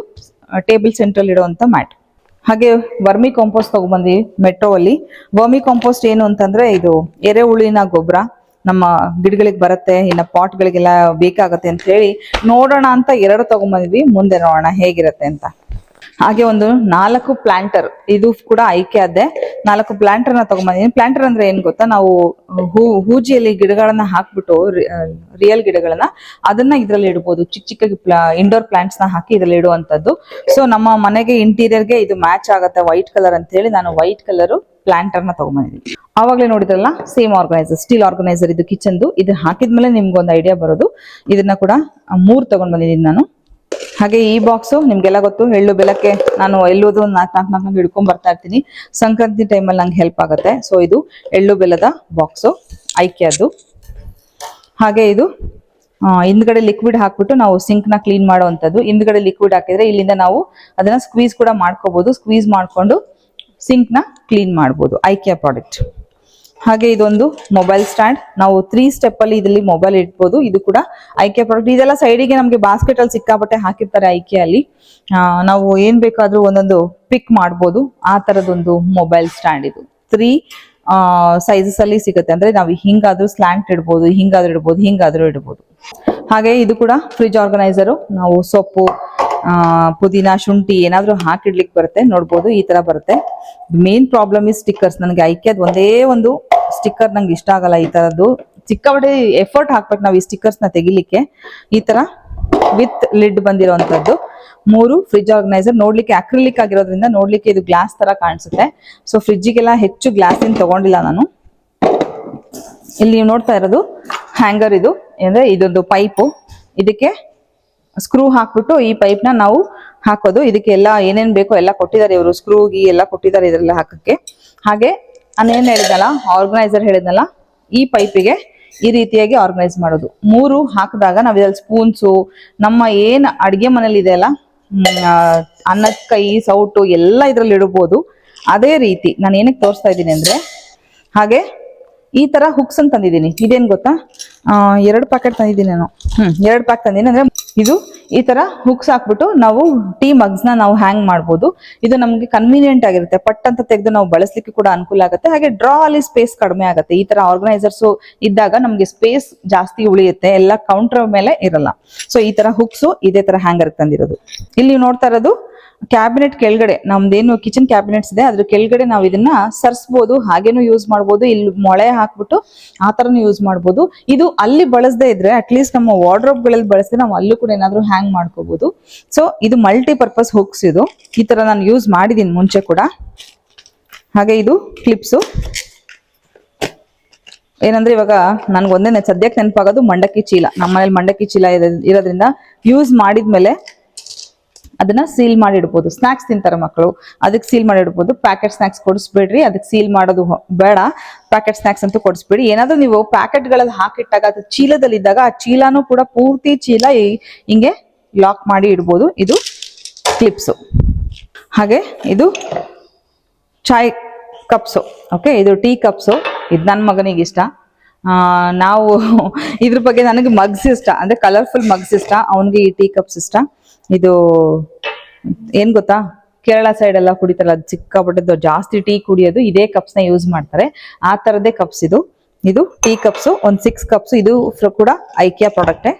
A: ಟೇಬಲ್ ಸೆಂಟ್ರಲ್ ಇಡುವಂತ ಮ್ಯಾಟ್. ಹಾಗೆ ವರ್ಮಿ ಕಾಂಪೋಸ್ಟ್ ತಗೊಂಡ್ಬಂದ್ವಿ ಮೆಟ್ರೋ ಅಲ್ಲಿ. ವರ್ಮಿ ಕಾಂಪೋಸ್ಟ್ ಏನು ಅಂತಂದ್ರೆ, ಇದು ಎರೆಹುಳಿನ ಗೊಬ್ಬರ ನಮ್ಮ ಗಿಡಗಳಿಗೆ ಬರುತ್ತೆ, ಇನ್ನು ಪಾಟ್ಗಳಿಗೆಲ್ಲ ಬೇಕಾಗತ್ತೆ ಅಂತ ಹೇಳಿ ನೋಡೋಣ ಅಂತ 2 ತಗೊಂಡ್ಬಂದ್ವಿ. ಮುಂದೆ ನೋಡೋಣ ಹೇಗಿರುತ್ತೆ ಅಂತ. ಹಾಗೆ ಒಂದು 4 ಪ್ಲಾಂಟರ್, ಇದು ಕೂಡ ಐಕಿಯಾದೆ. 4 ಪ್ಲಾಂಟರ್ನ ತಗೊಂಡ್ಬಂದಿದ್ದೀನಿ. ಪ್ಲಾಂಟರ್ ಅಂದ್ರೆ ಏನ್ ಗೊತ್ತಾ, ನಾವು ಹೂಜಿಯಲ್ಲಿ ಗಿಡಗಳನ್ನ ಹಾಕ್ಬಿಟ್ಟು, ರಿಯಲ್ ಗಿಡಗಳನ್ನ ಅದನ್ನ ಇದ್ರಲ್ಲಿ ಇಡ್ಬೋದು. ಚಿಕ್ಕ ಚಿಕ್ಕ ಇಂಡೋರ್ ಪ್ಲಾಂಟ್ಸ್ ನ ಹಾಕಿ ಇದ್ರಲ್ಲಿ ಇಡುವಂತದ್ದು. ಸೊ ನಮ್ಮ ಮನೆಗೆ ಇಂಟೀರಿಯರ್ಗೆ ಇದು ಮ್ಯಾಚ್ ಆಗತ್ತೆ, ವೈಟ್ ಕಲರ್ ಅಂತ ಹೇಳಿ ನಾನು ವೈಟ್ ಕಲರ್ ಪ್ಲಾಂಟರ್ನ ತಗೊಂಡ್ಬಂದಿದ್ದೀನಿ. ಆವಾಗಲೇ ನೋಡಿದ್ರಲ್ಲ, ಸೇಮ್ ಆರ್ಗನೈಸರ್, ಸ್ಟೀಲ್ ಆರ್ಗನೈಸರ್. ಇದು ಕಿಚನ್ದು. ಇದು ಹಾಕಿದ್ಮೇಲೆ ನಿಮ್ಗೆ ಒಂದು ಐಡಿಯಾ ಬರೋದು. ಇದನ್ನ ಕೂಡ 3 ತಗೊಂಡ್ ಬಂದಿದ್ದೀನಿ ನಾನು. ಹಾಗೆ ಈ ಬಾಕ್ಸು ನಿಮ್ಗೆಲ್ಲ ಗೊತ್ತು, ಎಳ್ಳು ಬೆಲಕ್ಕೆ ನಾನು ಎಲ್ಲೋದು 4 ಹಿಡ್ಕೊಂಡ್ ಬರ್ತಾ ಇರ್ತೀನಿ. ಸಂಕ್ರಾಂತಿ ಟೈಮಲ್ಲಿ ನಂಗೆ ಹೆಲ್ಪ್ ಆಗುತ್ತೆ. ಸೊ ಇದು ಎಳ್ಳು ಬೆಲ್ಲದ ಬಾಕ್ಸು, ಐಕಿಯಾದ್ದು. ಹಾಗೆ ಇದು ಹಿಂದ್ಗಡೆ ಲಿಕ್ವಿಡ್ ಹಾಕ್ಬಿಟ್ಟು ನಾವು ಸಿಂಕ್ನ ಕ್ಲೀನ್ ಮಾಡುವಂಥದ್ದು. ಹಿಂದ್ಗಡೆ ಲಿಕ್ವಿಡ್ ಹಾಕಿದ್ರೆ ಇಲ್ಲಿಂದ ನಾವು ಅದನ್ನ ಸ್ಕ್ವೀಸ್ ಕೂಡ ಮಾಡ್ಕೋಬಹುದು. ಸ್ಕ್ವೀಸ್ ಮಾಡ್ಕೊಂಡು ಸಿಂಕ್ನ ಕ್ಲೀನ್ ಮಾಡ್ಬೋದು. IKEA product. ಹಾಗೆ ಇದೊಂದು ಮೊಬೈಲ್ ಸ್ಟ್ಯಾಂಡ್. ನಾವು 3 ಸ್ಟೆಪ್ ಅಲ್ಲಿ ಇದರಲ್ಲಿ ಮೊಬೈಲ್ ಇಡ್ಬೋದು. ಇದು ಕೂಡ ಐಕಿಯಾ ಪ್ರಾಡಕ್ಟ್. ಇದೆಲ್ಲ ಸೈಡಿಗೆ ನಮಗೆ ಬಾಸ್ಕೆಟ್ ಅಲ್ಲಿ ಸಿಕ್ಕಾಪಟ್ಟೆ ಹಾಕಿರ್ತಾರೆ ಐಕಿಯಾ ಅಲ್ಲಿ. ನಾವು ಏನ್ ಬೇಕಾದ್ರೂ ಒಂದೊಂದು ಪಿಕ್ ಮಾಡ್ಬೋದು. ಆ ತರದೊಂದು ಮೊಬೈಲ್ ಸ್ಟ್ಯಾಂಡ್ ಇದು. 3 ಸೈಜಸ್ ಅಲ್ಲಿ ಸಿಗುತ್ತೆ. ಅಂದ್ರೆ ನಾವು ಹಿಂಗಾದ್ರೂ ಸ್ಲ್ಯಾಂಟ್ ಇಡ್ಬೋದು, ಹಿಂಗಾದ್ರೂ ಇಡ್ಬೋದು, ಹಿಂಗಾದ್ರೂ ಇಡ್ಬೋದು. ಹಾಗೆ ಇದು ಕೂಡ ಫ್ರಿಜ್ ಆರ್ಗನೈಸರು. ನಾವು ಸೊಪ್ಪು, ಪುದೀನ, ಶುಂಠಿ ಏನಾದ್ರೂ ಹಾಕಿಡ್ಲಿಕ್ಕೆ ಬರುತ್ತೆ. ನೋಡ್ಬೋದು ಈ ತರ ಬರುತ್ತೆ. Main problem is stickers. ನನಗೆ ಐಕಿಯಾದ ಒಂದೇ ಒಂದು ಸ್ಟಿಕ್ಕರ್ ನಂಗೆ ಇಷ್ಟ ಆಗಲ್ಲ. ಈ ತರದ್ದು ಸಿಕ್ಕಾಪಟ್ಟೆ ಎಫರ್ಟ್ ಹಾಕ್ಬೇಕು ನಾವು ಈ ಸ್ಟಿಕ್ಕರ್ಸ್ ನ ತೆಗಿಲಿಕ್ಕೆ. ಈ ತರ ವಿತ್ ಲಿಡ್ ಬಂದಿರುವಂತದ್ದು. 3 fridge organiser. ನೋಡ್ಲಿಕ್ಕೆ ಅಕ್ರಿಲಿಕ್ ಆಗಿರೋದ್ರಿಂದ ನೋಡ್ಲಿಕ್ಕೆ ಇದು ಗ್ಲಾಸ್ ತರ ಕಾಣಿಸುತ್ತೆ. ಸೊ ಫ್ರಿಜ್ಜಿಗೆಲ್ಲ ಹೆಚ್ಚು ಗ್ಲಾಸ್ ಏನ್ ತಗೊಂಡಿಲ್ಲ ನಾನು. ಇಲ್ಲಿ ನೀವು ನೋಡ್ತಾ ಇರೋದು ಹ್ಯಾಂಗರ್. ಇದು ಅಂದ್ರೆ ಇದೊಂದು ಪೈಪು. ಇದಕ್ಕೆ ಸ್ಕ್ರೂ ಹಾಕ್ಬಿಟ್ಟು ಈ ಪೈಪ್ ನ ನಾವು ಹಾಕೋದು. ಇದಕ್ಕೆ ಎಲ್ಲ ಏನೇನ್ ಬೇಕೋ ಎಲ್ಲ ಕೊಟ್ಟಿದ್ದಾರೆ ಇವರು. ಸ್ಕ್ರೂಗಿ ಎಲ್ಲ ಕೊಟ್ಟಿದ್ದಾರೆ ಇದ್ರೆಲ್ಲ ಹಾಕಕ್ಕೆ. ಹಾಗೆ ನಾನೇನ್ ಹೇಳಿದ್ನಲ್ಲ, ಆರ್ಗನೈಸರ್ ಹೇಳಿದ್ನಲ್ಲ, ಈ ಪೈಪಿಗೆ ಈ ರೀತಿಯಾಗಿ ಆರ್ಗನೈಸ್ ಮಾಡೋದು. 3 ಹಾಕಿದಾಗ ನಾವ್ ಇದ್ರಲ್ಲಿ ಸ್ಪೂನ್ಸು, ನಮ್ಮ ಏನ್ ಅಡ್ಗೆ ಮನೇಲಿ ಇದೆ ಅಲ್ಲ, ಅನ್ನದ ಕೈ, ಸೌಟು ಎಲ್ಲ ಇದ್ರಲ್ಲಿ ಇಡಬಹುದು. ಅದೇ ರೀತಿ ನಾನು ಏನಕ್ಕೆ ತೋರಿಸ್ತಾ ಇದ್ದೀನಿ ಅಂದ್ರೆ, ಹಾಗೆ ಈ ತರ ಹುಕ್ಸ್ ಅಂತ ತಂದಿದ್ದೀನಿ. ಇದೇನ್ ಗೊತ್ತಾ, 2 ಪ್ಯಾಕೆಟ್ ತಂದಿದ್ದೀನಿ ನಾನು. 2 ಪ್ಯಾಕ್ ತಂದಿದ್ದೀನಿ. ಅಂದ್ರೆ ಇದು ಈ ತರ ಹುಕ್ಸ್ ಹಾಕ್ಬಿಟ್ಟು ನಾವು ಟೀ ಮಗ್ಸ್ ನ ನಾವು ಹ್ಯಾಂಗ್ ಮಾಡ್ಬೋದು. ಇದು ನಮ್ಗೆ ಕನ್ವೀನಿಯಂಟ್ ಆಗಿರುತ್ತೆ. ಪಟ್ ಅಂತ ತೆಗೆದು ನಾವು ಬಳಸಲಿಕ್ಕೆ ಕೂಡ ಅನುಕೂಲ ಆಗುತ್ತೆ. ಹಾಗೆ ಡ್ರಾ ಅಲ್ಲಿ ಸ್ಪೇಸ್ ಕಡಿಮೆ ಆಗುತ್ತೆ. ಈ ತರ ಆರ್ಗನೈಸರ್ಸ್ ಇದ್ದಾಗ ನಮ್ಗೆ ಸ್ಪೇಸ್ ಜಾಸ್ತಿ ಉಳಿಯುತ್ತೆ. ಎಲ್ಲ ಕೌಂಟರ್ ಮೇಲೆ ಇರಲ್ಲ. ಸೊ ಈ ತರ ಹುಕ್ಸ್ ಇದೇ ತರ ಹ್ಯಾಂಗರ್ ತಂದಿರೋದು. ಇಲ್ಲಿ ನೀವು ನೋಡ್ತಾ ಇರೋದು ಕ್ಯಾಬಿನೆಟ್ ಕೆಳಗಡೆ, ನಮ್ದೇನು ಕಿಚನ್ ಕ್ಯಾಬಿನೆಟ್ಸ್ ಇದೆ ಅದ್ರ ಕೆಳಗಡೆ ನಾವು ಇದನ್ನ ಸರ್ಸ್ಬೋದು. ಹಾಗೇನು ಯೂಸ್ ಮಾಡ್ಬೋದು. ಇಲ್ಲಿ ಮೊಳೆ ಹಾಕ್ಬಿಟ್ಟು ಆ ತರನು ಯೂಸ್ ಮಾಡ್ಬೋದು. ಇದು ಅಲ್ಲಿ ಬಳಸದೇ ಇದ್ರೆ ಅಟ್ಲೀಸ್ಟ್ ನಮ್ಮ ವಾರ್ಡ್ರೋಬ್ ಗಳಲ್ಲಿ ಬಳಸಿದ್ರೆ ನಾವು ಅಲ್ಲೂ ಕೂಡ ಏನಾದ್ರು ಹ್ಯಾಂಗ್ ಮಾಡ್ಕೋಬಹುದು. ಸೊ ಇದು ಮಲ್ಟಿಪರ್ಪಸ್ ಹುಕ್ಸ್. ಇದು ಈ ತರ ನಾನು ಯೂಸ್ ಮಾಡಿದೀನಿ ಮುಂಚೆ ಕೂಡ. ಹಾಗೆ ಇದು ಕ್ಲಿಪ್ಸು. ಏನಂದ್ರೆ ಇವಾಗ ನನ್ಗೆ ಒಂದೇ ಸದ್ಯಕ್ಕೆ ನೆನಪಾಗೋದು ಮಂಡಕ್ಕಿ ಚೀಲ. ನಮ್ಮ ಮನೇಲಿ ಮಂಡಕ್ಕಿ ಚೀಲ ಇರೋದ್ರಿಂದ ಯೂಸ್ ಮಾಡಿದ್ಮೇಲೆ ಅದನ್ನ ಸೀಲ್ ಮಾಡಿ ಇಡ್ಬೋದು. ಸ್ನಾಕ್ಸ್ ತಿಂತಾರೆ ಮಕ್ಕಳು, ಅದಕ್ಕೆ ಸೀಲ್ ಮಾಡಿ ಇಡ್ಬೋದು. ಪ್ಯಾಕೆಟ್ ಸ್ನಾಕ್ಸ್ ಕೊಡಿಸ್ಬೇಡ್ರಿ, ಅದಕ್ಕೆ ಸೀಲ್ ಮಾಡೋದು ಬೇಡ. ಪ್ಯಾಕೆಟ್ ಸ್ನಾಕ್ಸ್ ಅಂತೂ ಕೊಡಿಸ್ಬೇಡಿ. ಏನಾದ್ರೂ ನೀವು ಪ್ಯಾಕೆಟ್ಗಳಲ್ಲಿ ಹಾಕಿಟ್ಟಾಗ ಅದು ಚೀಲದಲ್ಲಿ ಇದ್ದಾಗ ಆ ಚೀಲನೂ ಕೂಡ ಪೂರ್ತಿ ಚೀಲ ಹಿಂಗೆ ಲಾಕ್ ಮಾಡಿ ಇಡ್ಬೋದು. ಇದು ಕ್ಲಿಪ್ಸು. ಹಾಗೆ ಇದು ಚಾಯ್ ಕಪ್ಸು. ಓಕೆ, ಇದು ಟೀ ಕಪ್ಸು. ಇದು ನನ್ನ ಮಗನಿಗೆ ಇಷ್ಟ. ನಾವು ಇದ್ರ ಬಗ್ಗೆ, ನನಗೆ ಮಗ್ಸ್ ಇಷ್ಟ, ಅಂದ್ರೆ ಕಲರ್ಫುಲ್ ಮಗ್ಸ್ ಇಷ್ಟ. ಅವನಿಗೆ ಈ ಟೀ ಕಪ್ಸ್ ಇಷ್ಟ. ಇದು ಏನ್ ಗೊತ್ತಾ, ಕೇರಳ ಸೈಡ್ ಎಲ್ಲ ಕುಡಿತಾರಲ್ಲ, ಅದು ಸಿಕ್ಕಾಪಟ್ಟದ್ದು ಜಾಸ್ತಿ ಟೀ ಕುಡಿಯೋದು ಇದೇ ಕಪ್ಸ್ ನ ಯೂಸ್ ಮಾಡ್ತಾರೆ. ಆ ತರದೇ ಕಪ್ಸ್ ಇದು. ಇದು ಟೀ ಕಪ್ಸು. ಒಂದು 6 ಕಪ್ಸ್. ಇದು ಕೂಡ ಐಕಿಯಾ ಪ್ರಾಡಕ್ಟೇ.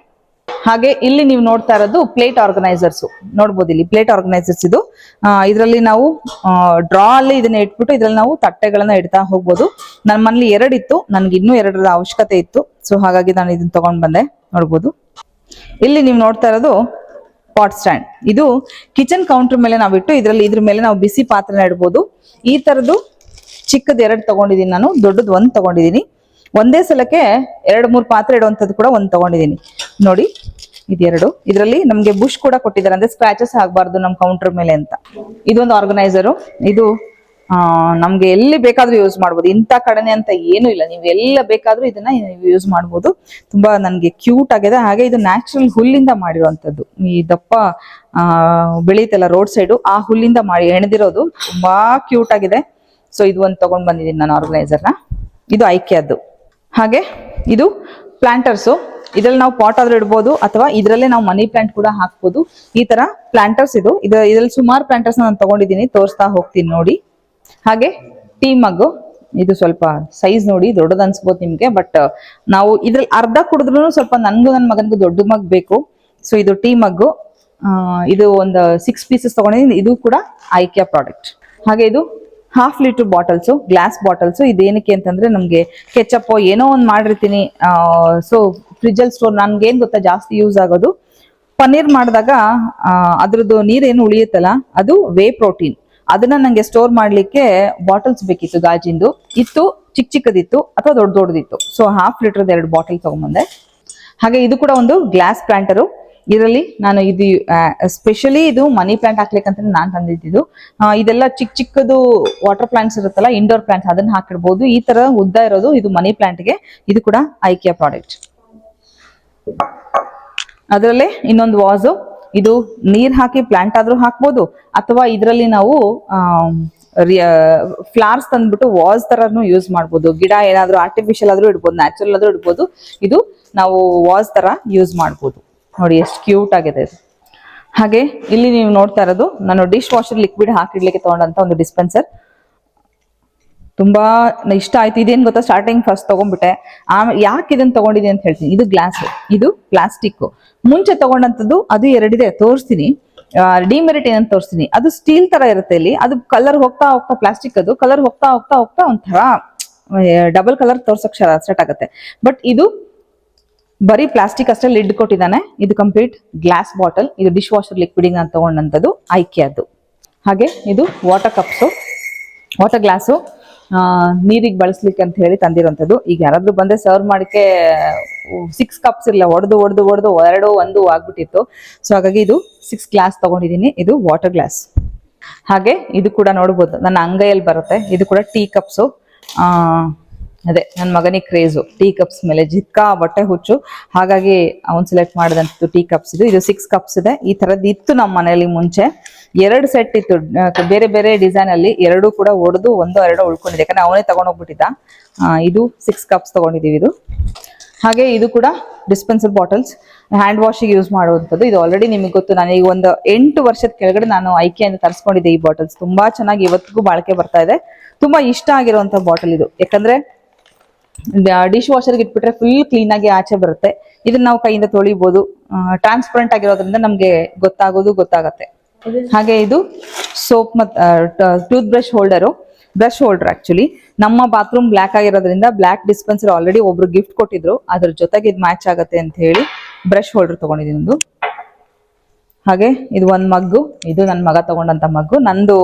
A: ಹಾಗೆ ಇಲ್ಲಿ ನೀವು ನೋಡ್ತಾ ಇರೋದು ಪ್ಲೇಟ್ ಆರ್ಗನೈಸರ್ಸ್. ನೋಡ್ಬೋದು ಇಲ್ಲಿ ಪ್ಲೇಟ್ ಆರ್ಗನೈಸರ್ಸ್. ಇದು ಇದರಲ್ಲಿ ನಾವು ಡ್ರಾ ಅಲ್ಲಿ ಇದನ್ನ ಇಟ್ಬಿಟ್ಟು ಇದ್ರಲ್ಲಿ ನಾವು ತಟ್ಟೆಗಳನ್ನ ಇಡ್ತಾ ಹೋಗ್ಬೋದು. ನನ್ನ ಮನೇಲಿ 2 ಇತ್ತು, ನನ್ಗೆ ಇನ್ನೂ 2ರ ಅವಶ್ಯಕತೆ ಇತ್ತು. ಸೊ ಹಾಗಾಗಿ ನಾನು ಇದನ್ನ ತಗೊಂಡ್ ಬಂದೆ. ನೋಡ್ಬೋದು ಇಲ್ಲಿ ನೀವು ನೋಡ್ತಾ ಇರೋದು ಪಾಟ್ ಸ್ಟ್ಯಾಂಡ್. ಇದು ಕಿಚನ್ ಕೌಂಟರ್ ಮೇಲೆ ನಾವು ಇಟ್ಟು ಇದ್ರ ಮೇಲೆ ನಾವು ಬಿಸಿ ಪಾತ್ರೆನ ಇಡ್ಬೋದು. ಈ ತರದ್ದು ಚಿಕ್ಕದ್ 2 ತಗೊಂಡಿದೀನಿ ನಾನು, ದೊಡ್ಡದು 1 ತಗೊಂಡಿದೀನಿ. ಒಂದೇ ಸಲಕ್ಕೆ 2-3 ಪಾತ್ರೆ ಇಡುವಂತದ್ದು ಕೂಡ 1 ತಗೊಂಡಿದೀನಿ. ನೋಡಿ ಇದು 2. ಇದರಲ್ಲಿ ನಮ್ಗೆ ಬುಷ್ ಕೂಡ ಕೊಟ್ಟಿದ್ದಾರೆ, ಅಂದ್ರೆ ಸ್ಕ್ರಾಚಸ್ ಆಗಬಾರ್ದು ನಮ್ಮ ಕೌಂಟರ್ ಮೇಲೆ ಅಂತ. ಇದೊಂದು ಆರ್ಗನೈಸರು. ಇದು ನಮ್ಗೆ ಎಲ್ಲಿ ಬೇಕಾದ್ರೂ ಯೂಸ್ ಮಾಡ್ಬೋದು. ಇಂಥ ಕಡೆನೆ ಅಂತ ಏನೂ ಇಲ್ಲ, ನೀವು ಎಲ್ಲ ಬೇಕಾದ್ರೂ ಇದನ್ನ ಯೂಸ್ ಮಾಡ್ಬೋದು. ತುಂಬಾ ನನ್ಗೆ ಕ್ಯೂಟ್ ಆಗಿದೆ. ಹಾಗೆ ಇದು ನ್ಯಾಚುರಲ್ ಹುಲ್ಲಿಂದ ಮಾಡಿರುವಂತದ್ದು. ಈ ದಪ್ಪ ಬೆಳೀತಲ್ಲ ರೋಡ್ ಸೈಡು, ಆ ಹುಲ್ಲಿಂದ ಮಾಡಿ ಹೆಣದಿರೋದು. ತುಂಬಾ ಕ್ಯೂಟ್ ಆಗಿದೆ. ಸೊ ಇದು 1 ತಗೊಂಡ್ ಬಂದಿದ್ದೀನಿ ನಾನು ಆರ್ಗನೈಸರ್ನ. ಇದು ಐಕಿಯಾದ್ದು. ಹಾಗೆ ಇದು ಪ್ಲಾಂಟರ್ಸು. ಇದ್ರಲ್ಲಿ ನಾವು ಪಾಟ್ ಆದ್ರೂ ಇಡ್ಬೋದು, ಅಥವಾ ಇದ್ರಲ್ಲೇ ನಾವು ಮನಿ ಪ್ಲಾಂಟ್ ಕೂಡ ಹಾಕ್ಬೋದು. ಈ ತರ ಪ್ಲಾಂಟರ್ಸ್ ಇದು. ಇದ್ರಲ್ಲಿ ಸುಮಾರು ಪ್ಲಾಂಟರ್ಸ್ ನಾನು ತಗೊಂಡಿದ್ದೀನಿ, ತೋರಿಸ್ತಾ ಹೋಗ್ತೀನಿ ನೋಡಿ. ಹಾಗೆ ಟೀ ಮಗ್ಗು. ಇದು ಸ್ವಲ್ಪ ಸೈಜ್ ನೋಡಿ ದೊಡ್ಡದು ಅನ್ಸ್ಬೋದು ನಿಮ್ಗೆ, ಬಟ್ ನಾವು ಇದ್ರಲ್ಲಿ ಅರ್ಧ ಕುಡಿದ್ರು ಸ್ವಲ್ಪ ನನ್ಗೂ ನನ್ನ ಮಗನಿಗೂ ದೊಡ್ಡ ಮಗ್ ಬೇಕು. ಸೊ ಇದು ಟೀ ಮಗ್ಗು. ಇದು ಒಂದು 6 ಪೀಸಸ್ ತಗೊಂಡಿದ್ದೀನಿ. ಇದು ಕೂಡ ಐಕಿಯಾ ಪ್ರಾಡಕ್ಟ್. ಹಾಗೆ ಇದು 1/2 ಲೀಟರ್ ಬಾಟಲ್ಸು, ಗ್ಲಾಸ್ ಬಾಟಲ್ಸು. ಇದೇನಕ್ಕೆ ಅಂತಂದ್ರೆ ನಮ್ಗೆ ಕೆಚಪ್ ಏನೋ ಒಂದು ಮಾಡಿರ್ತೀನಿ. ಸೊ ಫ್ರಿಜ್ಜಲ್ಲಿ ಸ್ಟೋರ್, ನನ್ಗೆ ಏನ್ ಗೊತ್ತಾ ಜಾಸ್ತಿ ಯೂಸ್ ಆಗೋದು, ಪನ್ನೀರ್ ಮಾಡಿದಾಗ ಅದ್ರದ್ದು ನೀರೇನು ಉಳಿಯುತ್ತಲ್ಲ, ಅದು ವೇ ಪ್ರೋಟೀನ್. ಅದನ್ನ ನಂಗೆ ಸ್ಟೋರ್ ಮಾಡ್ಲಿಕ್ಕೆ ಬಾಟಲ್ಸ್ ಬೇಕಿತ್ತು. ಗಾಜಿಂದು ಇತ್ತು, ಚಿಕ್ಕದಿತ್ತು ಅಥವಾ ದೊಡ್ಡದಿತ್ತು. So 1/2 ಲೀಟರ್ದು 2 bottle ತಗೊಂಡ್ಬಂದೆ. ಹಾಗೆ ಇದು ಕೂಡ ಒಂದು ಗ್ಲಾಸ್ ಪ್ಲಾಂಟರು. ಇದರಲ್ಲಿ ನಾನು ಇದು ಸ್ಪೆಷಲಿ ಇದು ಮನಿ ಪ್ಲಾಂಟ್ ಹಾಕ್ಲಿಕ್ಕಂತ ನಾನು ತಂದಿದ್ದು. ಇದೆಲ್ಲ ಚಿಕ್ಕದು ವಾಟರ್ ಪ್ಲಾಂಟ್ಸ್ ಇರುತ್ತಲ್ಲ, ಇಂಡೋರ್ ಪ್ಲಾಂಟ್ಸ್, ಅದನ್ನ ಹಾಕಿಡ್ಬೋದು. ಈ ತರ ಉದ್ದ ಇರೋದು ಇದು ಮನಿ ಪ್ಲಾಂಟ್ಗೆ. ಇದು ಕೂಡ ಐಕಿಯಾ ಪ್ರಾಡಕ್ಟ್. ಅದರಲ್ಲೇ ಇನ್ನೊಂದು ವಾಸು, ಇದು ನೀರ್ ಹಾಕಿ ಪ್ಲಾಂಟ್ ಆದ್ರೂ ಹಾಕ್ಬೋದು, ಅಥವಾ ಇದರಲ್ಲಿ ನಾವು ಫ್ಲವರ್ಸ್ ತಂದ್ಬಿಟ್ಟು ವಾಸ್ ತರನು ಯೂಸ್ ಮಾಡ್ಬೋದು. ಗಿಡ ಏನಾದ್ರೂ ಆರ್ಟಿಫಿಷಿಯಲ್ ಆದ್ರೂ ಇಡ್ಬೋದು, ನ್ಯಾಚುರಲ್ ಆದ್ರೂ ಇಡ್ಬೋದು. ಇದು ನಾವು ವಾಸ್ ತರ ಯೂಸ್ ಮಾಡ್ಬೋದು. ನೋಡಿ ಎಷ್ಟು ಕ್ಯೂಟ್ ಆಗಿದೆ ಇದು. ಹಾಗೆ ಇಲ್ಲಿ ನೀವು ನೋಡ್ತಾ ಇರೋದು ನಾನು ಡಿಶ್ ವಾಷರ್ ಲಿಕ್ವಿಡ್ ಹಾಕಿಡ್ಲಿಕ್ಕೆ ತಗೊಂಡಂತ ಒಂದು ಡಿಸ್ಪೆನ್ಸರ್. ತುಂಬಾ ಇಷ್ಟ ಆಯ್ತು. ಇದೇನ್ ಗೊತ್ತಾ, ಸ್ಟಾರ್ಟಿಂಗ್ ಫಸ್ಟ್ ತಗೊಂಡ್ಬಿಟ್ಟೆ, ಆಮೇಲೆ ಯಾಕೆ ಇದನ್ನ ತಗೊಂಡಿದೆ ಅಂತ ಹೇಳ್ತೀನಿ. ಇದು ಗ್ಲಾಸ್, ಇದು ಪ್ಲಾಸ್ಟಿಕ್. ಮುಂಚೆ ತಗೊಂಡಂತದ್ದು ಅದು ಎರಡಿದೆ, ತೋರಿಸ್ತೀನಿ. ಡಿಮೆರಿಟ್ ಏನಂತ ತೋರಿಸ್ತೀನಿ. ಅದು ಸ್ಟೀಲ್ ತರ ಇರುತ್ತೆ. ಇಲ್ಲಿ ಅದು ಕಲರ್ ಹೋಗ್ತಾ ಹೋಗ್ತಾ, ಪ್ಲಾಸ್ಟಿಕ್ ಅದು ಕಲರ್ ಹೋಗ್ತಾ ಹೋಗ್ತಾ ಹೋಗ್ತಾ ಒಂಥರ ಡಬಲ್ ಕಲರ್ ತೋರ್ಸಕ್ ಸ್ಟಾರ್ಟ್ ಆಗುತ್ತೆ. ಬಟ್ ಇದು ಬರೀ ಪ್ಲಾಸ್ಟಿಕ್ ಅಷ್ಟೇ, ಲಿಡ್ ಕೊಟ್ಟಿದ್ದಾನೆ. ಇದು ಕಂಪ್ಲೀಟ್ ಗ್ಲಾಸ್ ಬಾಟಲ್. ಇದು ಡಿಶ್ ವಾಷರ್ ಲಿಕ್ವಿಡ್ ನಾನು ತಗೊಂಡಂತದ್ದು ಐಕಿಯಾದ್ದು. ಹಾಗೆ ಇದು ವಾಟರ್ ಕಪ್ಸು, ವಾಟರ್ ಗ್ಲಾಸು, ನೀರಿಗೆ ಬಳಸ್ಲಿಕ್ಕೆ ಅಂತ ಹೇಳಿ ತಂದಿರೋಂಥದ್ದು. ಈಗ ಯಾರಾದ್ರೂ ಬಂದ್ರೆ ಸರ್ವ್ ಮಾಡಕ್ಕೆ 6 ಕಪ್ಸ್ ಇಲ್ಲ, ಒಡೆದು ಒಡೆದು ಒಡೆದು 2 1 ಆಗ್ಬಿಟ್ಟಿತ್ತು. ಸೊ ಹಾಗಾಗಿ ಇದು 6 ಗ್ಲಾಸ್ ತಗೊಂಡಿದ್ದೀನಿ. ಇದು ವಾಟರ್ ಗ್ಲಾಸ್. ಹಾಗೆ ಇದು ಕೂಡ ನೋಡ್ಬೋದು, ನನ್ನ ಅಂಗೈಯಲ್ಲಿ ಬರುತ್ತೆ. ಇದು ಕೂಡ ಟೀ ಕಪ್ಸು. ಅದೇ ನನ್ನ ಮಗನಿಗೆ ಕ್ರೇಜು ಟೀ ಕಪ್ಸ್ ಮೇಲೆ, ಜಿಕ್ಕ ಬಟ್ಟೆ ಹುಚ್ಚು. ಹಾಗಾಗಿ ಅವ್ನು ಸೆಲೆಕ್ಟ್ ಮಾಡಿದಂಥದ್ದು ಟೀ ಕಪ್ಸ್. ಇದು 6 ಕಪ್ಸ್ ಇದೆ. ಈ ತರದ್ದು ಇತ್ತು ನಮ್ಮ ಮನೆಯಲ್ಲಿ ಮುಂಚೆ. 2 ಸೆಟ್ ಇತ್ತು, ಬೇರೆ ಬೇರೆ ಡಿಸೈನ್ ಅಲ್ಲಿ. 2 ಕೂಡ ಒಡೆದು 1 2 ಉಳ್ಕೊಂಡಿದೆ, ಯಾಕಂದ್ರೆ ಅವನೇ ತಗೊಂಡೋಗ್ಬಿಟ್ಟಿದ್ದ. ಇದು 6 ಕಪ್ಸ್ ತಗೊಂಡಿದೀವಿ ಇದು. ಹಾಗೆ ಇದು ಕೂಡ ಡಿಸ್ಪೆನ್ಸರ್ ಬಾಟಲ್ಸ್, ಹ್ಯಾಂಡ್ ವಾಶಿಗೆ ಯೂಸ್ ಮಾಡುವಂಥದ್ದು. ಇದು ಆಲ್ರೆಡಿ ನಿಮಗೆ ಗೊತ್ತು. ನಾನು ಈಗ ಒಂದು 8 ವರ್ಷದ ಕೆಳಗಡೆ ನಾನು ಐಕಿಯಿಂದ ತರಿಸ್ಕೊಂಡಿದ್ದೆ ಈ ಬಾಟಲ್ಸ್. ತುಂಬಾ ಚೆನ್ನಾಗಿ ಇವತ್ತಿಗೂ ಬಾಳಿಕೆ ಬರ್ತಾ ಇದೆ. ತುಂಬಾ ಇಷ್ಟ ಆಗಿರುವಂತ ಬಾಟಲ್ ಇದು. ಯಾಕಂದ್ರೆ ಡಿಶ್ ವಾಷರ್ಗೆ ಇಟ್ಬಿಟ್ರೆ ಫುಲ್ ಕ್ಲೀನ್ ಆಗಿ ಆಚೆ ಬರುತ್ತೆ. ಇದನ್ನ ನಾವು ಕೈಯಿಂದ ತೊಳಿಬಹುದು. ಟ್ರಾನ್ಸ್ಪರೆಂಟ್ ಆಗಿರೋದ್ರಿಂದ ನಮ್ಗೆ ಗೊತ್ತಾಗತ್ತೆ. ಹಾಗೆ ಇದು ಸೋಪ್ ಮತ್ತು tooth brush holder, brush holder. Actually ನಮ್ಮ ಬಾತ್ರೂಮ್ ಬ್ಲ್ಯಾಕ್ ಆಗಿರೋದ್ರಿಂದ ಬ್ಲ್ಯಾಕ್ ಡಿಸ್ಪೆನ್ಸರ್ ಆಲ್ರೆಡಿ ಒಬ್ರು ಗಿಫ್ಟ್ ಕೊಟ್ಟಿದ್ರು, ಅದ್ರ ಜೊತೆಗೆ ಇದು ಮ್ಯಾಚ್ ಆಗತ್ತೆ ಅಂತ ಹೇಳಿ ಬ್ರಷ್ ಹೋಲ್ಡರ್ ತಗೊಂಡಿದ್ದೀನಿ ಒಂದು. ಹಾಗೆ ಇದು ಒಂದು ಮಗ್ಗು, ಇದು ನನ್ನ ಮಗ ತಗೊಂಡಂತ ಮಗ್ಗು.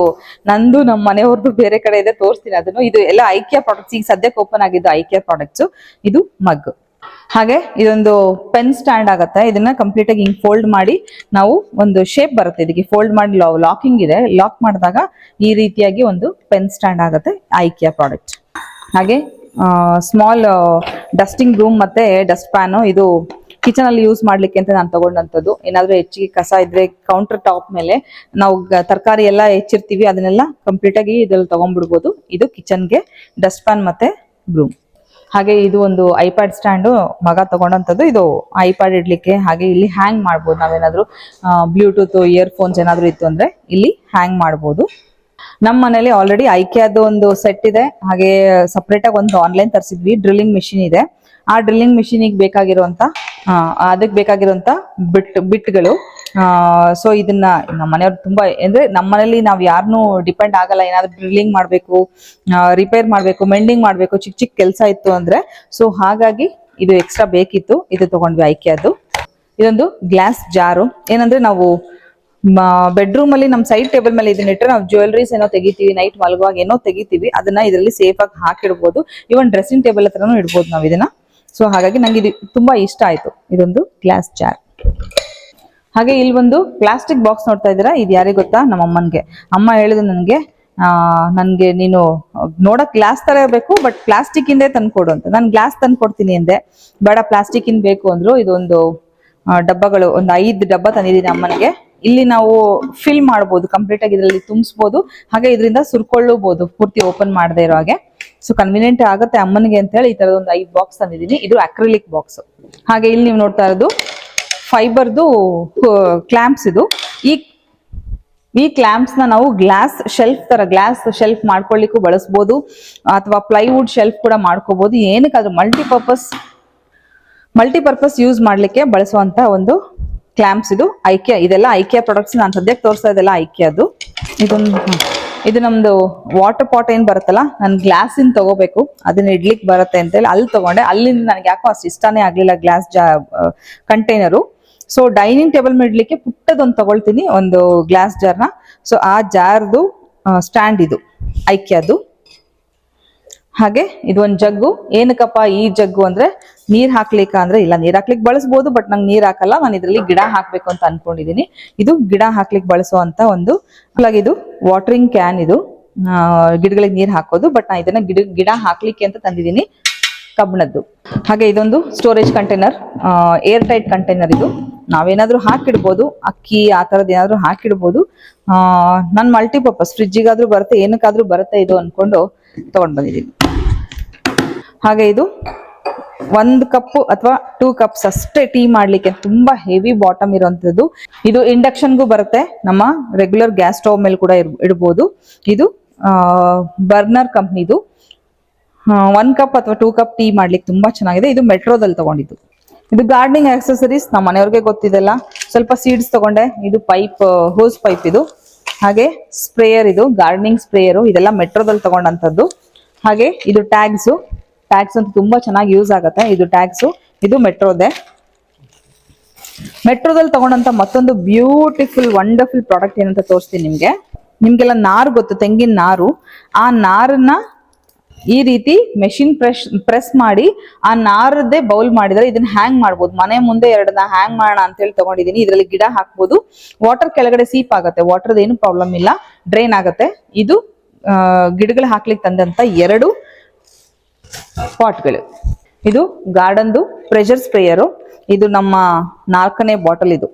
A: ನಂದು ನಮ್ಮ ಮನೆಯವ್ರದ್ದು ಬೇರೆ ಕಡೆ ಇದೆ, ತೋರಿಸ್ತೀನಿ ಅದನ್ನು. ಇದು ಎಲ್ಲ ಐಕಿಯಾ ಪ್ರಾಡಕ್ಟ್ಸ್, ಈಗ ಸದ್ಯಕ್ಕೆ ಓಪನ್ ಆಗಿದ್ದು ಐಕಿಯಾ ಪ್ರಾಡಕ್ಟ್ಸ್. ಇದು ಮಗ್. ಹಾಗೆ ಇದೊಂದು ಪೆನ್ ಸ್ಟ್ಯಾಂಡ್ ಆಗತ್ತೆ. ಇದನ್ನ ಕಂಪ್ಲೀಟ್ ಆಗಿ ಹಿಂಗ್ ಫೋಲ್ಡ್ ಮಾಡಿ ನಾವು ಒಂದು ಶೇಪ್ ಬರುತ್ತೆ. ಇದಕ್ಕೆ ಫೋಲ್ಡ್ ಮಾಡಿ ಲಾಕಿಂಗ್ ಇದೆ. ಲಾಕ್ ಮಾಡಿದಾಗ ಈ ರೀತಿಯಾಗಿ ಒಂದು ಪೆನ್ ಸ್ಟ್ಯಾಂಡ್ ಆಗತ್ತೆ, ಐಕಿಯಾ ಪ್ರಾಡಕ್ಟ್. ಹಾಗೆ ಸ್ಮಾಲ್ ಡಸ್ಟಿಂಗ್ ರೂಮ್ ಮತ್ತೆ ಡಸ್ಟ್ ಪ್ಯಾನ್. ಇದು ಕಿಚನ್ ಅಲ್ಲಿ ಯೂಸ್ ಮಾಡ್ಲಿಕ್ಕೆ ಅಂತ ನಾನು ತಗೊಂಡಂತದ್ದು. ಏನಾದ್ರೂ ಹೆಚ್ಚಿಗೆ ಕಸ ಇದ್ರೆ ಕೌಂಟರ್ ಟಾಪ್ ಮೇಲೆ ನಾವು ತರಕಾರಿ ಎಲ್ಲ ಹೆಚ್ಚಿರ್ತೀವಿ, ಅದನ್ನೆಲ್ಲ ಕಂಪ್ಲೀಟ್ ಆಗಿ ಇದ್ರಲ್ಲಿ ತಗೊಂಡ್ಬಿಡ್ಬೋದು. ಇದು ಕಿಚನ್ಗೆ ಡಸ್ಟ್ ಪ್ಯಾನ್ ಮತ್ತೆ ಬ್ರೂಮ್. ಹಾಗೆ ಇದು ಒಂದು ಐಪ್ಯಾಡ್ ಸ್ಟ್ಯಾಂಡು ಮಗ ತಗೊಂಡಂಥದ್ದು. ಇದು ಐಪ್ಯಾಡ್ ಇಡ್ಲಿಕ್ಕೆ. ಹಾಗೆ ಇಲ್ಲಿ ಹ್ಯಾಂಗ್ ಮಾಡ್ಬೋದು. ನಾವೇನಾದ್ರೂ ಬ್ಲೂಟೂತ್ ಇಯರ್ಫೋನ್ಸ್ ಏನಾದ್ರು ಇತ್ತು ಅಂದ್ರೆ ಇಲ್ಲಿ ಹ್ಯಾಂಗ್ ಮಾಡ್ಬೋದು. ನಮ್ಮ ಮನೇಲಿ ಆಲ್ರೆಡಿ ಐಕಿಯಾದ ಒಂದು ಸೆಟ್ ಇದೆ. ಹಾಗೆ ಸಪ್ರೇಟ್ ಆಗಿ ಒಂದು ಆನ್ಲೈನ್ ತರಿಸಿದ್ವಿ. ಡ್ರಿಲ್ಲಿಂಗ್ ಮಿಷಿನ್ ಇದೆ. ಆ ಡ್ರಿಲ್ಲಿಂಗ್ ಮಿಷಿನಿಗೆ ಅದಕ್ಕೆ ಬೇಕಾಗಿರುವಂತ ಬಿಟ್ಗಳು. ಸೊ ಇದನ್ನ ನಮ್ಮ ಮನೆಯವ್ರು ತುಂಬಾ, ಅಂದ್ರೆ ನಮ್ಮ ಮನೇಲಿ ನಾವ್ ಯಾರನ್ನೂ ಡಿಪೆಂಡ್ ಆಗಲ್ಲ. ಏನಾದ್ರು ಡ್ರಿಲ್ಲಿಂಗ್ ಮಾಡ್ಬೇಕು, ರಿಪೇರ್ ಮಾಡ್ಬೇಕು, ಮೆಂಡಿಂಗ್ ಮಾಡ್ಬೇಕು, ಚಿಕ್ಕ ಚಿಕ್ಕ ಕೆಲಸ ಇತ್ತು ಅಂದ್ರೆ. ಸೊ ಹಾಗಾಗಿ ಇದು ಎಕ್ಸ್ಟ್ರಾ ಬೇಕಿತ್ತು, ಇದು ತಗೊಂಡ್ವಿ ಐಕಿಯಾದು. ಇದೊಂದು ಗ್ಲಾಸ್ ಜಾರು. ಏನಂದ್ರೆ ನಾವು ಬೆಡ್ರೂಮ್ ಅಲ್ಲಿ ನಮ್ ಸೈಡ್ ಟೇಬಲ್ ಮೇಲೆ ಇದನ್ನ ಇಟ್ಟರೆ ನಾವು ಜ್ಯುವೆಲ್ರೀಸ್ ಏನೋ ತೆಗಿತೀವಿ, ನೈಟ್ ಮಲಗುವಾಗ ಏನೋ ತೆಗಿತೀವಿ, ಅದನ್ನ ಇದರಲ್ಲಿ ಸೇಫ್ ಆಗಿ ಹಾಕಿಡ್ಬೋದು. ಇವನ್ ಡ್ರೆಸ್ಸಿಂಗ್ ಟೇಬಲ್ ಹತ್ರನೂ ಇಡ್ಬೋದು ನಾವ್ ಇದನ್ನ. ಸೊ ಹಾಗಾಗಿ ನಂಗೆ ಇದು ತುಂಬಾ ಇಷ್ಟ ಆಯ್ತು, ಇದೊಂದು ಗ್ಲಾಸ್ ಜಾರ್. ಹಾಗೆ ಇಲ್ಲಿ ಒಂದು ಪ್ಲಾಸ್ಟಿಕ್ ಬಾಕ್ಸ್ ನೋಡ್ತಾ ಇದ್ದೀರಾ. ಇದು ಯಾರಿಗೆ ಗೊತ್ತಾ? ನಮ್ಮ ಅಮ್ಮನ್ಗೆ. ಅಮ್ಮ ಹೇಳಿದ್ರು ನನ್ಗೆ ನೀನು ನೋಡಕ್ ಗ್ಲಾಸ್ ತರ ಬೇಕು, ಬಟ್ ಪ್ಲಾಸ್ಟಿಕ್ ಇಂದೇ ತಂದ್ಕೊಡು ಅಂತ. ನಾನು ಗ್ಲಾಸ್ ತಂದು ಕೊಡ್ತೀನಿ ಅಂದೆ. ಬೇಡ ಪ್ಲಾಸ್ಟಿಕ್ ಇಂದ ಬೇಕು ಅಂದ್ರು. ಇದೊಂದು ಡಬ್ಬಗಳು, ಒಂದು 5 ಡಬ್ಬ ತಂದಿದ್ದೀನಿ ಅಮ್ಮನಿಗೆ. ಇಲ್ಲಿ ನಾವು ಫಿಲ್ ಮಾಡ್ಬೋದು, ಕಂಪ್ಲೀಟ್ ಆಗಿ ಇದರಲ್ಲಿ ತುಂಬಿಸ್ಬೋದು. ಹಾಗೆ ಇದರಿಂದ ಸುರ್ಕೊಳ್ಳಬಹುದು ಪೂರ್ತಿ ಓಪನ್ ಮಾಡದೇ ಇರೋ ಹಾಗೆ. ಸೊ ಕನ್ವಿನಿಯೆಂಟ್ ಆಗುತ್ತೆ ಅಮ್ಮನಿಗೆ ಅಂತ ಹೇಳಿ ಈ ತರದ ಒಂದು 5 ಬಾಕ್ಸ್ ತಂದಿದ್ದೀನಿ. ಇದು ಅಕ್ರಿಲಿಕ್ ಬಾಕ್ಸ್. ಹಾಗೆ ಇಲ್ಲಿ ನೀವು ನೋಡ್ತಾ ಇರೋದು ಫೈಬರ್ದು ಕ್ಲಾಂಪ್ಸ್. ಇದು ಈ ಕ್ಲಾಂಪ್ಸ್ ನ ನಾವು ಗ್ಲಾಸ್ ಶೆಲ್ಫ್ ಮಾಡ್ಕೊಳ್ಳಿಕ್ಕೂ ಬಳಸಬಹುದು, ಅಥವಾ ಪ್ಲೈವುಡ್ ಶೆಲ್ಫ್ ಕೂಡ ಮಾಡ್ಕೋಬಹುದು. ಏನಕ್ಕಾದ್ರೂ ಮಲ್ಟಿಪರ್ಪಸ್ ಯೂಸ್ ಮಾಡ್ಲಿಕ್ಕೆ ಬಳಸುವಂತ ಒಂದು ಕ್ಲಾಂಪ್ಸ್. ಇದು ಐಕಿಯಾ. ಇದೆಲ್ಲ ಐಕಿಯಾ ಪ್ರಾಡಕ್ಟ್ಸ್. ನಾನು ಸದ್ಯಕ್ಕೆ ತೋರಿಸ್ತಾ ಇದೆಲ್ಲ ಐಕಿಯಾದು. ಇದು ನಮ್ದು ವಾಟರ್ ಪಾಟ್ ಏನ್ ಬರುತ್ತಲ್ಲ, ನಾನು ಗ್ಲಾಸ್ ಇಂದ ತಗೋಬೇಕು, ಅದನ್ನ ಇಡ್ಲಿಕ್ಕೆ ಬರುತ್ತೆ ಅಂತ ಹೇಳಿ ಅಲ್ಲಿ ತಗೊಂಡೆ. ಅಲ್ಲಿಂದ ನನಗೆ ಯಾಕೋ ಅಷ್ಟು ಇಷ್ಟಾನೇ ಆಗ್ಲಿಲ್ಲ glass container. So dining table ಇಡ್ಲಿಕ್ಕೆ ಪುಟ್ಟದೊಂದು ತಗೊಳ್ತೀನಿ, ಒಂದು ಗ್ಲಾಸ್ ಜಾರ್ನ. ಸೊ ಆ ಜಾರ್ದು ಸ್ಟ್ಯಾಂಡ್ ಇದು ಐಕಿಯಾದು. ಹಾಗೆ ಇದು ಒಂದು ಜಗ್ಗು. ಏನಕ್ಕಪ್ಪ ಈ ಜಗ್ಗು ಅಂದ್ರೆ, ನೀರ್ ಹಾಕ್ಲಿಕ್ಕೆ ಅಂದ್ರೆ, ಇಲ್ಲ ನೀರ್ ಹಾಕ್ಲಿಕ್ಕೆ ಬಳಸಬಹುದು, ಬಟ್ ನಂಗೆ ನೀರ್ ಹಾಕಲ್ಲ, ನಾನು ಇದರಲ್ಲಿ ಗಿಡ ಹಾಕ್ಬೇಕು ಅಂತ ಅನ್ಕೊಂಡಿದೀನಿ. ಇದು ಗಿಡ ಹಾಕ್ಲಿಕ್ಕೆ ಬಳಸುವಂತ ಒಂದು ಇದು ವಾಟರಿಂಗ್ ಕ್ಯಾನ್. ಇದು ಗಿಡಗಳಿಗೆ ನೀರ್ ಹಾಕೋದು, ಬಟ್ ನಾ ಇದನ್ನ ಗಿಡ ಹಾಕ್ಲಿಕ್ಕೆ ಅಂತ ತಂದಿದ್ದೀನಿ. ಕಬ್ಬಿಣದ್ದು. ಹಾಗೆ ಇದೊಂದು storage container, air tight container. ಇದು ನಾವೇನಾದ್ರೂ ಹಾಕಿಡ್ಬೋದು, ಅಕ್ಕಿ ಆ ಥರದ್ದು ಏನಾದ್ರು ಹಾಕಿಡ್ಬೋದು. ನಾನು ಮಲ್ಟಿಪರ್ಪಸ್ ಫ್ರಿಜ್ಜಿಗಾದ್ರೂ ಬರುತ್ತೆ, ಏನಕ್ಕಾದ್ರೂ ಬರುತ್ತೆ ಇದು ಅನ್ಕೊಂಡು ತಗೊಂಡ್ ಬಂದಿದ್ದೀನಿ. ಹಾಗೆ ಇದು 1 ಕಪ್ ಅಥವಾ 2 ಕಪ್ಸ್ ಅಷ್ಟೇ ಟೀ ಮಾಡ್ಲಿಕ್ಕೆ ತುಂಬಾ ಹೆವಿ ಬಾಟಮ್ ಇರುವಂತದ್ದು. ಇದು ಇಂಡಕ್ಷನ್ಗೂ ಬರುತ್ತೆ, ನಮ್ಮ ರೆಗ್ಯುಲರ್ ಗ್ಯಾಸ್ ಸ್ಟವ್ ಮೇಲೆ ಕೂಡ ಇಡ್ಬೋದು. ಇದು ಬರ್ನರ್ ಕಂಪ್ನಿದು. 1 ಕಪ್ ಅಥವಾ 2 ಕಪ್ ಟೀ ಮಾಡ್ಲಿಕ್ಕೆ ತುಂಬಾ ಚೆನ್ನಾಗಿದೆ. ಇದು ಮೆಟ್ರೋದಲ್ಲಿ ತಗೊಂಡಿದ್ದು. ಇದು ಗಾರ್ಡನಿಂಗ್ ಆಕ್ಸೆಸರೀಸ್ ನಮ್ಮ ಮನೆಯವ್ರಿಗೆ ಗೊತ್ತಿದೆಲ್ಲ. ಸ್ವಲ್ಪ ಸೀಡ್ಸ್ ತಗೊಂಡೆ. ಇದು ಪೈಪ್, ಹೋಸ್ ಪೈಪ್ ಇದು. ಹಾಗೆ ಸ್ಪ್ರೇಯರ್, ಇದು ಗಾರ್ಡನಿಂಗ್ ಸ್ಪ್ರೇಯರು. ಇದೆಲ್ಲ ಮೆಟ್ರೋದಲ್ಲಿ ತಗೊಂಡಂತದ್ದು. ಹಾಗೆ ಇದು ಟ್ಯಾಗ್ಸ್ ಅಂತ ತುಂಬಾ ಚೆನ್ನಾಗಿ ಯೂಸ್ ಆಗುತ್ತೆ. ಇದು ಟ್ಯಾಗ್ಸು, ಇದು ಮೆಟ್ರೋದೆ. ಮೆಟ್ರೋದಲ್ಲಿ ತಗೊಂಡಂತ ಮತ್ತೊಂದು ಬ್ಯೂಟಿಫುಲ್ ವಂಡರ್ಫುಲ್ ಪ್ರಾಡಕ್ಟ್ ಏನಂತ ತೋರಿಸ್ತೀನಿ ನಿಮ್ಗೆಲ್ಲ. ನಾರು ಗೊತ್ತು, ತೆಂಗಿನ ನಾರು. ಆ ನಾರನ್ನ ಈ ರೀತಿ ಮೆಷಿನ್ ಪ್ರೆಸ್ ಮಾಡಿ ಆ ನಾರದ್ದೇ ಬೌಲ್ ಮಾಡಿದ್ರೆ ಇದನ್ನ ಹ್ಯಾಂಗ್ ಮಾಡ್ಬೋದು. ಮನೆ ಮುಂದೆ 2 ಹ್ಯಾಂಗ್ ಮಾಡೋಣ ಅಂತ ಹೇಳಿ ತಗೊಂಡಿದೀನಿ. ಇದರಲ್ಲಿ ಗಿಡ ಹಾಕ್ಬೋದು. ವಾಟರ್ ಕೆಳಗಡೆ ಸೀಪ್ ಆಗುತ್ತೆ, ವಾಟರ್ದ ಏನು ಪ್ರಾಬ್ಲಮ್ ಇಲ್ಲ, ಡ್ರೈನ್ ಆಗುತ್ತೆ. ಇದು ಗಿಡಗಳು ಹಾಕ್ಲಿಕ್ಕೆ ತಂದಂತ 2 ಪಾಟ್ಗಳು. ಇದು ಗಾರ್ಡನ್ದು ಪ್ರೆಷರ್ ಸ್ಪ್ರೇಯರು. ಇದು ನಮ್ಮ 4ನೇ ಬಾಟಲ್. ಇದು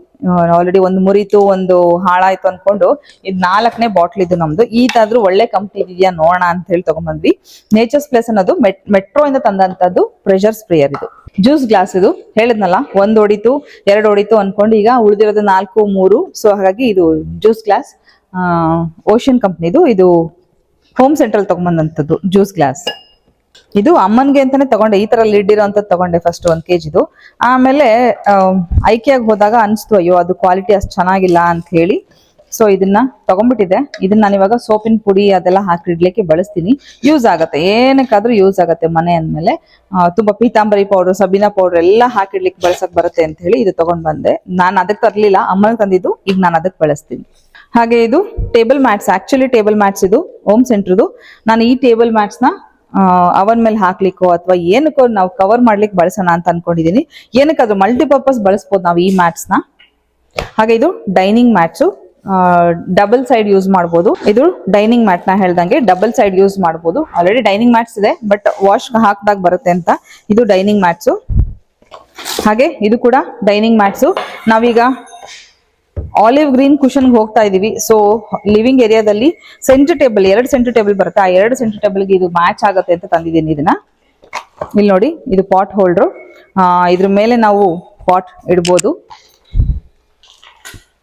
A: ಆಲ್ರೆಡಿ ಒಂದು ಮುರಿತು, ಒಂದು ಹಾಳಾಯ್ತು ಅನ್ಕೊಂಡು ಇದು 4ನೇ ಬಾಟ್ಲ್ ಇದು ನಮ್ದು. ಈತಾದ್ರೂ ಒಳ್ಳೆ ಕಂಪ್ನಿ ಇದೆಯಾ ನೋಡೋಣ ಅಂತ ಹೇಳಿ ತಗೊಂಡ್ಬಂದ್ವಿ. ನೇಚರ್ಸ್ ಪ್ಲೇಸ್ ಅನ್ನೋದು ಮೆಟ್ರೋ ಇಂದ ತಂದಂತದ್ದು ಪ್ರೆಷರ್ ಸ್ಪ್ರೇಯರ್. ಇದು ಜ್ಯೂಸ್ ಗ್ಲಾಸ್. ಇದು ಹೇಳಿದ್ನಲ್ಲ, 1 ಹೊಡಿತು 2 ಹೊಡಿತು ಅನ್ಕೊಂಡು ಈಗ ಉಳಿದಿರೋದು 4, 3. ಸೊ ಹಾಗಾಗಿ ಇದು ಜ್ಯೂಸ್ ಗ್ಲಾಸ್, ಓಷನ್ ಕಂಪ್ನಿದು. ಇದು ಹೋಮ್ ಸೆಂಟ್ರಲ್ ತಗೊಂಡ್ಬಂದಂತದ್ದು ಜ್ಯೂಸ್ ಗ್ಲಾಸ್. ಇದು ಅಮ್ಮನ್ಗೆ ಅಂತಾನೆ ತಗೊಂಡೆ. ಈ ತರ ಲಿಡ್ ಇರೋಂಥದ್ದು ತಗೊಂಡೆ ಫಸ್ಟ್ 1 kg. ಆಮೇಲೆ ಐಕಿಯಾಗ ಹೋದಾಗ ಅನ್ಸ್ತು, ಅಯ್ಯೋ ಅದು ಕ್ವಾಲಿಟಿ ಅಷ್ಟು ಚೆನ್ನಾಗಿಲ್ಲ ಅಂತ ಹೇಳಿ. ಸೊ ಇದನ್ನ ತಗೊಂಡ್ಬಿಟ್ಟಿದೆ. ಇದನ್ನ ನಾನು ಇವಾಗ ಸೋಪಿನ ಪುಡಿ ಅದೆಲ್ಲ ಹಾಕಿಡ್ಲಿಕ್ಕೆ ಬಳಸ್ತೀನಿ. ಯೂಸ್ ಆಗತ್ತೆ, ಏನಕ್ಕಾದ್ರೂ ಯೂಸ್ ಆಗತ್ತೆ. ಮನೆ ಅಂದ್ಮೇಲೆ ತುಂಬಾ ಪೀತಾಂಬರಿ ಪೌಡರ್, ಸಬೀನಾ ಪೌಡರ್ ಎಲ್ಲ ಹಾಕಿಡ್ಲಿಕ್ಕೆ ಬಳಸಕ್ ಬರುತ್ತೆ ಅಂತ ಹೇಳಿ ಇದು ತಗೊಂಡ್ ಬಂದೆ. ನಾನು ಅದಕ್ಕೆ ತರ್ಲಿಲ್ಲ, ಅಮ್ಮನಿಗೆ ತಂದಿದ್ದು. ಈಗ ನಾನು ಅದಕ್ಕೆ ಬಳಸ್ತೀನಿ. ಹಾಗೆ ಇದು table mats. Actually table mats ಇದು ಹೋಮ್ ಸೆಂಟ್ರದು. ನಾನು ಈ ಟೇಬಲ್ ಮ್ಯಾಟ್ಸ್ ನ ಅವನ್ ಮೇಲೆ ಹಾಕ್ಲಿಕ್ಕೋ ಅಥವಾ ಏನಕ್ಕೋ ನಾವು ಕವರ್ ಮಾಡ್ಲಿಕ್ಕೆ ಬಳಸೋಣ ಅಂತ ಅನ್ಕೊಂಡಿದೀನಿ. ಏನಕ್ಕಾದ್ರೂ ಮಲ್ಟಿಪರ್ಪಸ್ ಬಳಸ್ಬೋದು ನಾವು ಈ ಮ್ಯಾಟ್ಸ್ ನ. ಹಾಗೆ ಇದು dining mats, double side use ಮಾಡ್ಬೋದು. ಇದು ಡೈನಿಂಗ್ ಮ್ಯಾಟ್ ನ ಹೇಳ್ದಂಗೆ ಡಬಲ್ ಸೈಡ್ ಯೂಸ್ ಮಾಡ್ಬೋದು. ಆಲ್ರೆಡಿ ಡೈನಿಂಗ್ ಮ್ಯಾಟ್ಸ್ ಇದೆ, ಬಟ್ ವಾಶ್ ಹಾಕ್ದಾಗ ಬರುತ್ತೆ ಅಂತ ಇದು ಡೈನಿಂಗ್ ಮ್ಯಾಟ್ಸು. ಹಾಗೆ ಇದು ಕೂಡ ಡೈನಿಂಗ್ ಮ್ಯಾಟ್ಸು. ನಾವೀಗ ಆಲಿವ್ ಗ್ರೀನ್ ಕುಶನ್ ಹೋಗ್ತಾ ಇದೀವಿ. ಸೊ ಲಿವಿಂಗ್ ಏರಿಯಾದಲ್ಲಿ ಸೆಂಟರ್ ಟೇಬಲ್, 2 ಸೆಂಟರ್ ಟೇಬಲ್ ಬರುತ್ತೆ. ಆ 2 ಸೆಂಟರ್ ಟೇಬಲ್ಗೆ ಇದು ಮ್ಯಾಚ್ ಆಗುತ್ತೆ ಅಂತ ತಂದಿದ್ದೀನಿ ಇದನ್ನ. ಇಲ್ಲಿ ನೋಡಿ, ಇದು ಪಾಟ್ ಹೋಲ್ಡ್ರು. ಇದ್ರ ಮೇಲೆ ನಾವು ಪಾಟ್ ಇಡ್ಬೋದು.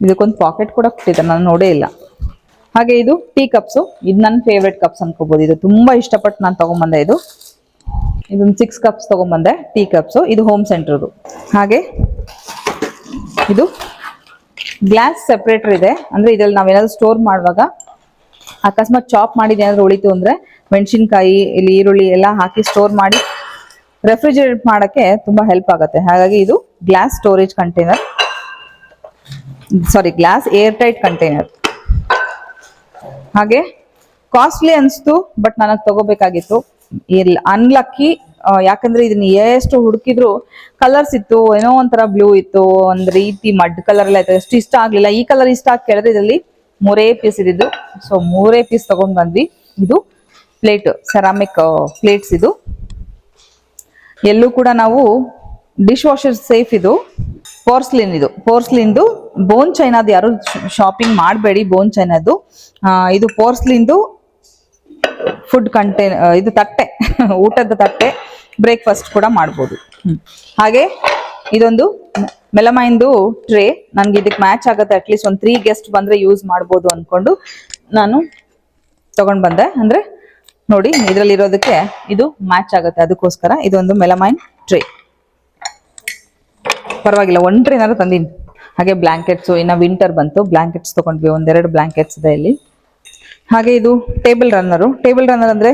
A: ಇದಕ್ಕೊಂದು ಪಾಕೆಟ್ ಕೂಡ ಕೊಟ್ಟಿದೆ, ನಾನು ನೋಡೇ ಇಲ್ಲ. ಹಾಗೆ ಇದು ಟೀ ಕಪ್ಸು. ಇದು ನನ್ನ ಫೇವ್ರೆಟ್ ಕಪ್ಸ್ ಅನ್ಕೋಬಹುದು. ಇದು ತುಂಬಾ ಇಷ್ಟಪಟ್ಟು ನಾನು ತಗೊಂಡ್ಬಂದೆ. ಇದೊಂದು 6 ಕಪ್ಸ್ ತಗೊಂಡ್ಬಂದೆ, ಟೀ ಕಪ್ಸು. ಇದು ಹೋಮ್ ಸೆಂಟ್ರದು. ಹಾಗೆ ಇದು ಗ್ಲಾಸ್ ಸೆಪರೇಟರ್ ಇದೆ. ಅಂದ್ರೆ ಇದ್ರಲ್ಲಿ ನಾವೇನಾದ್ರು ಸ್ಟೋರ್ ಮಾಡುವಾಗ ಅಕಸ್ಮಾತ್ ಚಾಪ್ ಮಾಡಿದ ಏನಾದ್ರು ಉಳಿತು ಅಂದ್ರೆ ಮೆಣಸಿನ್ಕಾಯಿ, ಇಲ್ಲಿ ಈರುಳ್ಳಿ ಎಲ್ಲ ಹಾಕಿ ಸ್ಟೋರ್ ಮಾಡಿ ರೆಫ್ರಿಜರೇಟ್ ಮಾಡಕ್ಕೆ ತುಂಬಾ ಹೆಲ್ಪ್ ಆಗುತ್ತೆ. ಹಾಗಾಗಿ ಇದು glass storage container, glass air tight container. ಹಾಗೆ ಕಾಸ್ಟ್ಲಿ ಅನ್ಸ್ತು, ಬಟ್ ನನಗೆ ತಗೋಬೇಕಾಗಿತ್ತು. ಅನ್ಲಕ್ಕಿ, ಯಾಕಂದ್ರೆ ಇದನ್ನ ಎಷ್ಟು ಹುಡುಕಿದ್ರು ಕಲರ್ಸ್ ಇತ್ತು, ಏನೋ ಒಂಥರ ಬ್ಲೂ ಇತ್ತು, ಒಂದ್ ರೀತಿ ಮಡ್ ಕಲರ್ ಎಲ್ಲ ಇತ್ತು. ಅಷ್ಟು ಇಷ್ಟ ಆಗ್ಲಿಲ್ಲ. ಈ ಕಲರ್ ಇಷ್ಟ ಆಗಿ ಕೇಳಿದ್ರೆ ಇದರಲ್ಲಿ 3 ಪೀಸ್ ಇದ್ದಿದ್ದು. ಸೊ 3 ಪೀಸ್ ತಗೊಂಡ್ ಬಂದ್ವಿ. ಇದು ಪ್ಲೇಟ್, ಸೆರಾಮಿಕ್ ಪ್ಲೇಟ್ಸ್. ಇದು ಎಲ್ಲೂ ಕೂಡ ನಾವು ಡಿಶ್ ವಾಷರ್ ಸೇಫ್. ಇದು ಪೋರ್ಸ್ಲಿನ್. ಇದು ಪೋರ್ಸ್ಲಿನ್ದು ಬೋನ್ ಚೈನಾದು. ಯಾರು ಶಾಪಿಂಗ್ ಮಾಡಬೇಡಿ ಬೋನ್ ಚೈನಾದು. ಇದು ಪೋರ್ಸ್ಲಿನ್ದು ಫುಡ್ ಕಂಟೈನರ್. ಇದು ತಟ್ಟೆ, ಊಟದ ತಟ್ಟೆ, ಬ್ರೇಕ್ಫಾಸ್ಟ್ ಕೂಡ ಮಾಡ್ಬೋದು. ಹಾಗೆ ಇದೊಂದು ಮೆಲಮೈನ್ದು ಟ್ರೇ. ನನ್ಗೆ ಇದಕ್ಕೆ ಮ್ಯಾಚ್ ಆಗುತ್ತೆ. ಅಟ್ಲೀಸ್ಟ್ ಒಂದು 3 ಗೆಸ್ಟ್ ಬಂದ್ರೆ ಯೂಸ್ ಮಾಡ್ಬೋದು ಅನ್ಕೊಂಡು ನಾನು ತಗೊಂಡ್ ಬಂದೆ. ಅಂದ್ರೆ ನೋಡಿ, ಇದ್ರಲ್ಲಿ ಇರೋದಕ್ಕೆ ಇದು ಮ್ಯಾಚ್ ಆಗುತ್ತೆ, ಅದಕ್ಕೋಸ್ಕರ ಇದೊಂದು ಮೆಲಮೈನ್ ಟ್ರೇ. ಪರವಾಗಿಲ್ಲ, 1 ಟ್ರೇನಾದ್ರು ತಂದೀನಿ. ಹಾಗೆ ಬ್ಲಾಂಕೆಟ್ಸು, ಇನ್ನ ವಿಂಟರ್ ಬಂತು, ಬ್ಲಾಂಕೆಟ್ಸ್ ತಗೊಂಡ್ವಿ. 1-2 ಬ್ಲಾಂಕೆಟ್ಸ್ ಇದೆ ಇಲ್ಲಿ. ಹಾಗೆ ಇದು ಟೇಬಲ್ ರನ್ನರು. ಟೇಬಲ್ ರನ್ನರ್ ಅಂದ್ರೆ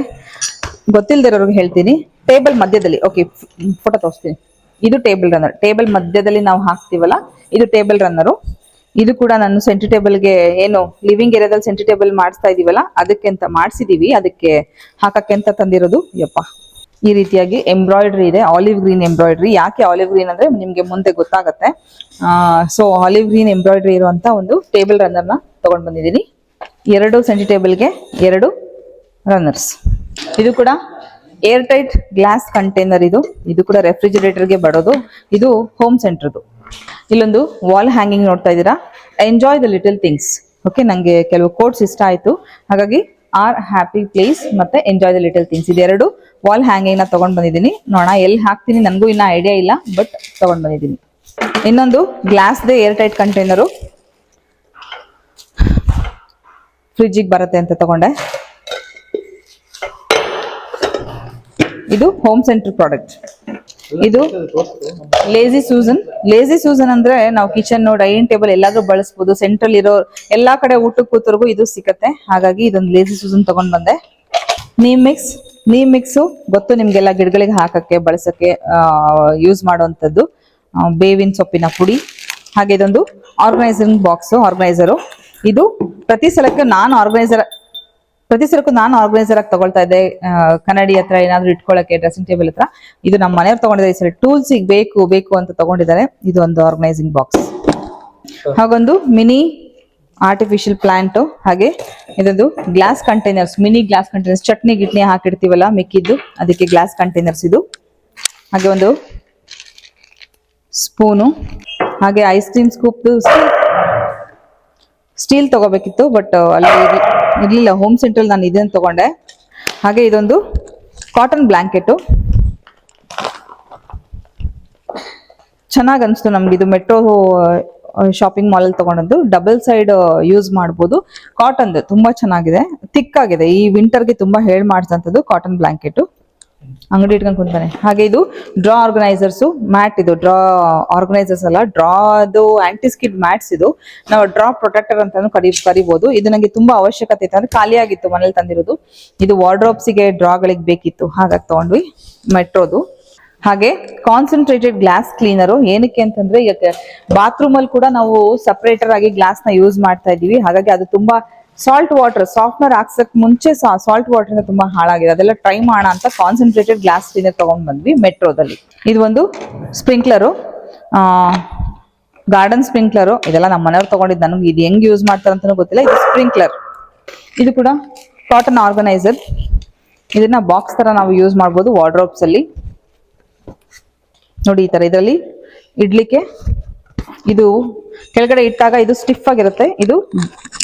A: ಗೊತ್ತಿಲ್ದಿರೋರ್ಗೆ ಹೇಳ್ತೀನಿ. ಟೇಬಲ್ ಮಧ್ಯದಲ್ಲಿ, ಓಕೆ ಫೋಟೋ ತೋರಿಸ್ತೀನಿ. ಇದು ಟೇಬಲ್ ರನ್ನರ್. ಟೇಬಲ್ ಮಧ್ಯದಲ್ಲಿ ನಾವು ಹಾಕ್ತಿವಲ್ಲ, ಇದು ಟೇಬಲ್ ರನ್ನರು. ಇದು ಕೂಡ ನಾನು ಸೆಂಟರ್ ಟೇಬಲ್ಗೆ, ಏನು ಲಿವಿಂಗ್ ಏರಿಯಾದಲ್ಲಿ ಸೆಂಟರ್ ಟೇಬಲ್ ಮಾಡಿಸ್ತಾ ಇದೀವಲ್ಲ ಅದಕ್ಕೆ ಅಂತ ಮಾಡಿಸಿದೀವಿ. ಅದಕ್ಕೆ ಹಾಕಕ್ಕೆ ಅಂತ ತಂದಿರೋದು. ಯಪ್ಪ, ಈ ರೀತಿಯಾಗಿ ಎಂಬ್ರಾಯ್ಡ್ರಿ ಇದೆ, ಆಲಿವ್ ಗ್ರೀನ್ ಎಂಬ್ರಾಯ್ಡ್ರಿ. ಯಾಕೆ ಆಲಿವ್ ಗ್ರೀನ್ ಅಂದ್ರೆ ನಿಮ್ಗೆ ಮುಂದೆ ಗೊತ್ತಾಗತ್ತೆ. ಸೊ ಆಲಿವ್ ಗ್ರೀನ್ ಎಂಬ್ರಾಯ್ಡ್ರಿ ಇರುವಂತ ಒಂದು ಟೇಬಲ್ ರನ್ನರ್ನ ತಗೊಂಡ್ ಬಂದಿದ್ದೀನಿ. 2 ಸೆಂಟರ್ ಟೇಬಲ್ಗೆ 2 ರನ್ನರ್ಸ್. ಇದು ಕೂಡ ಏರ್ ಟೈಟ್ ಗ್ಲಾಸ್ ಕಂಟೈನರ್ ಇದು. ಇದು ಕೂಡ ರೆಫ್ರಿಜರೇಟರ್ಗೆ ಬರೋದು. ಇದು ಹೋಮ್ ಸೆಂಟರ್ದು. ಇಲ್ಲೊಂದು ವಾಲ್ ಹ್ಯಾಂಗಿಂಗ್ ನೋಡ್ತಾ ಇದ್ದೀರಾ. Enjoy the little things. Okay, ನಂಗೆ ಕೆಲವು ಕೋಟ್ಸ್ ಇಷ್ಟ ಆಯ್ತು, ಹಾಗಾಗಿ ಆರ್ ಹ್ಯಾಪಿ ಪ್ಲೇಸ್ ಮತ್ತೆ ಎಂಜಾಯ್ ದ ಲಿಟಲ್ ಥಿಂಗ್ಸ್ ಇದೆರಡು ವಾಲ್ ಹ್ಯಾಂಗಿಂಗ್ ನ ತಗೊಂಡ್ ಬಂದಿದ್ದೀನಿ. ನೋಡೋಣ ಎಲ್ಲಿ ಹಾಕ್ತೀನಿ, ನನಗೂ ಇನ್ನ ಐಡಿಯಾ ಇಲ್ಲ, ಬಟ್ ತಗೊಂಡ್ ಬಂದಿದ್ದೀನಿ. ಇನ್ನೊಂದು ಗ್ಲಾಸ್ದೇ ಏರ್ ಟೈಟ್ ಕಂಟೈನರು ಫ್ರಿಜ್ಜಿಗೆ ಬರುತ್ತೆ ಅಂತ ತಗೊಂಡೆ. ಇದು ಹೋಮ್ ಸೆಂಟರ್ ಪ್ರಾಡಕ್ಟ್. ಇದು ಲೇಜಿ ಸೂಸನ್. ಲೇಜಿ ಸೂಸನ್ ಅಂದ್ರೆ ನಾವು ಕಿಚನ್ ಡೈನಿಂಗ್ ಟೇಬಲ್ ಎಲ್ಲಾದ್ರೂ ಬಳಸಬಹುದು. ಸೆಂಟ್ರಲ್ ಇರೋ ಎಲ್ಲಾ ಕಡೆ ಊಟಕ್ಕೆ ಕೂತರ್ಗೂ ಇದು ಸಿಕ್ಕತ್ತೆ, ಹಾಗಾಗಿ ಇದೊಂದು ಲೇಜಿ ಸೂಸನ್ ತಗೊಂಡ್ ಬಂದೆ. ನೀಮ್ ಮಿಕ್ಸು ಗೊತ್ತು ನಿಮ್ಗೆಲ್ಲ, ಗಿಡಗಳಿಗೆ ಹಾಕಕ್ಕೆ ಬಳಸಕ್ಕೆ ಯೂಸ್ ಮಾಡುವಂಥದ್ದು. ಬೇವಿನ ಸೊಪ್ಪಿನ ಪುಡಿ. ಹಾಗೆ ಇದೊಂದು ಆರ್ಗನೈಸರು. ಇದು ಪ್ರತಿ ಸಲಕ್ಕೂ ನಾನು ಆರ್ಗನೈಸರ್ ಆಗಿ ತಗೊಳ್ತಾ ಇದ್ದೆ. ಕನ್ನಡಿ ಹತ್ರ ಏನಾದ್ರು ಇಟ್ಕೊಳ್ಳಕ್ಕೆ, ಡ್ರೆಸ್ಸಿಂಗ್ ಟೇಬಲ್ ಹತ್ರ. ಇದು ನಮ್ಮ ಮನೆಯವ್ರು ತಗೊಂಡಿದ್ದಾರೆ. ಈ ಸಲ ಟೂಲ್ಸಿಗೆ ಬೇಕು ಅಂತ ತಗೊಂಡಿದ್ದಾರೆ. ಇದು ಒಂದು ಆರ್ಗನೈಸಿಂಗ್ ಬಾಕ್ಸ್. ಹಾಗೊಂದು ಮಿನಿ ಆರ್ಟಿಫಿಷಿಯಲ್ ಪ್ಲಾಂಟ್. ಹಾಗೆ ಇದೊಂದು glass containers, mini glass containers. Chutney ಗಿಟ್ನಿ ಹಾಕಿಡ್ತೀವಲ್ಲ ಮಿಕ್ಕಿದ್ದು, ಅದಕ್ಕೆ ಗ್ಲಾಸ್ ಕಂಟೈನರ್ಸ್ ಇದು. ಹಾಗೆ ಒಂದು ಸ್ಪೂನು. ಹಾಗೆ ಐಸ್ ಕ್ರೀಮ್ ಸ್ಕೂಪ್ ಸ್ಟೀಲ್ ತಗೋಬೇಕಿತ್ತು, ಬಟ್ ಅಲ್ಲಿ ಇರ್ಲಿಲ್ಲ. ಹೋಮ್ ಸೆಂಟ್ರಲ್ಲಿ ನಾನು ಇದನ್ನು ತಗೊಂಡೆ. ಹಾಗೆ ಇದೊಂದು ಕಾಟನ್ ಬ್ಲಾಂಕೆಟು. ಚೆನ್ನಾಗಿ ಅನಿಸ್ತು ನಮ್ಗೆ ಇದು. ಮೆಟ್ರೋ ಶಾಪಿಂಗ್ ಮಾಲ್ ಅಲ್ಲಿ ತಗೊಂಡದ್ದು. ಡಬಲ್ ಸೈಡ್ ಯೂಸ್ ಮಾಡ್ಬೋದು. ಕಾಟನ್ ತುಂಬಾ ಚೆನ್ನಾಗಿದೆ, ಥಿಕ್ ಆಗಿದೆ. ಈ ವಿಂಟರ್ಗೆ ತುಂಬಾ ಮಾಡ್ಸಂತದ್ದು ಕಾಟನ್ ಬ್ಲಾಂಕೆಟ್. ಅಂಗಡಿ ಇಟ್ಕೊಂಡು ಕುಂತಾನೆ. ಹಾಗೆ ಇದು ಡ್ರಾ ಆರ್ಗನೈಸರ್ಸ್ ಮ್ಯಾಟ್. ಇದು ಡ್ರಾ ಆರ್ಗನೈಸರ್ಸ್ ಅಲ್ಲ, ಡ್ರಾದು ಆಂಟಿಸ್ಕಿಡ್ ಮ್ಯಾಟ್ಸ್. ಇದು ನಾವು ಡ್ರಾ ಪ್ರೊಟೆಕ್ಟರ್ ಅಂತಾನು ಕರಿಬಹುದು. ಇದು ನನಗೆ ತುಂಬಾ ಅವಶ್ಯಕತೆ ಇತ್ತು, ಅಂದ್ರೆ ಖಾಲಿ ಆಗಿತ್ತು ಮನೇಲಿ ತಂದಿರೋದು. ಇದು ವಾರ್ಡ್ರೋಬ್ಸಿಗೆ ಡ್ರಾಗಳಿಗೆ ಬೇಕಿತ್ತು, ಹಾಗಾಗಿ ತಗೊಂಡ್ವಿ ಮೆಟ್ರೋದು. ಹಾಗೆ ಕಾನ್ಸಂಟ್ರೇಟೆಡ್ ಗ್ಲಾಸ್ ಕ್ಲೀನರು. ಏನಕ್ಕೆ ಅಂತಂದ್ರೆ ಈಗ ಬಾತ್ರೂಮ್ ಅಲ್ಲಿ ಕೂಡ ನಾವು ಸಪರೇಟರ್ ಆಗಿ ಗ್ಲಾಸ್ ನ ಯೂಸ್ ಮಾಡ್ತಾ ಇದೀವಿ. ಹಾಗಾಗಿ ಅದು ತುಂಬಾ ಸಾಲ್ಟ್ ವಾಟರ್ ಸಾಫ್ಟ್ನರ್ ಹಾಕ್ಸಕ್ ಮುಂಚೆ ಸಾಲ್ಟ್ ವಾಟರ್ ತುಂಬಾ ಹಾಳಾಗಿದೆ. ಅದೆಲ್ಲ ಟ್ರೈ ಮಾಡೋಣ ಅಂತ ಕಾನ್ಸಂಟ್ರೇಟೆಡ್ ಗ್ಲಾಸ್ ಕ್ಲೀನರ್ ತಗೊಂಡ್ ಬಂದ್ವಿ ಮೆಟ್ರೋದಲ್ಲಿ. ಇದು ಒಂದು ಸ್ಪ್ರಿಂಕ್ಲರು, ಗಾರ್ಡನ್ ಸ್ಪ್ರಿಂಕ್ಲರು. ಇದೆಲ್ಲ ನಮ್ಮ ಮನೆಯವ್ರು ತಗೊಂಡಿದ್ದು. ನನಗೆ ಇದು ಹೆಂಗ್ ಯೂಸ್ ಮಾಡ್ತಾರೆ ಅಂತಾನೂ ಗೊತ್ತಿಲ್ಲ. ಇದು ಸ್ಪ್ರಿಂಕ್ಲರ್. ಇದು ಕೂಡ ಕಾಟನ್ ಆರ್ಗನೈಸರ್. ಇದನ್ನ ಬಾಕ್ಸ್ ತರ ನಾವು ಯೂಸ್ ಮಾಡ್ಬೋದು ವಾರ್ಡ್ರೋಬ್ಸ್ ಅಲ್ಲಿ. ನೋಡಿ ಈ ತರ ಇದರಲ್ಲಿ ಇಡ್ಲಿಕ್ಕೆ. ಇದು ಕೆಳಗಡೆ ಇಟ್ಟಾಗ ಇದು ಸ್ಟಿಫ್ ಆಗಿರುತ್ತೆ. ಇದು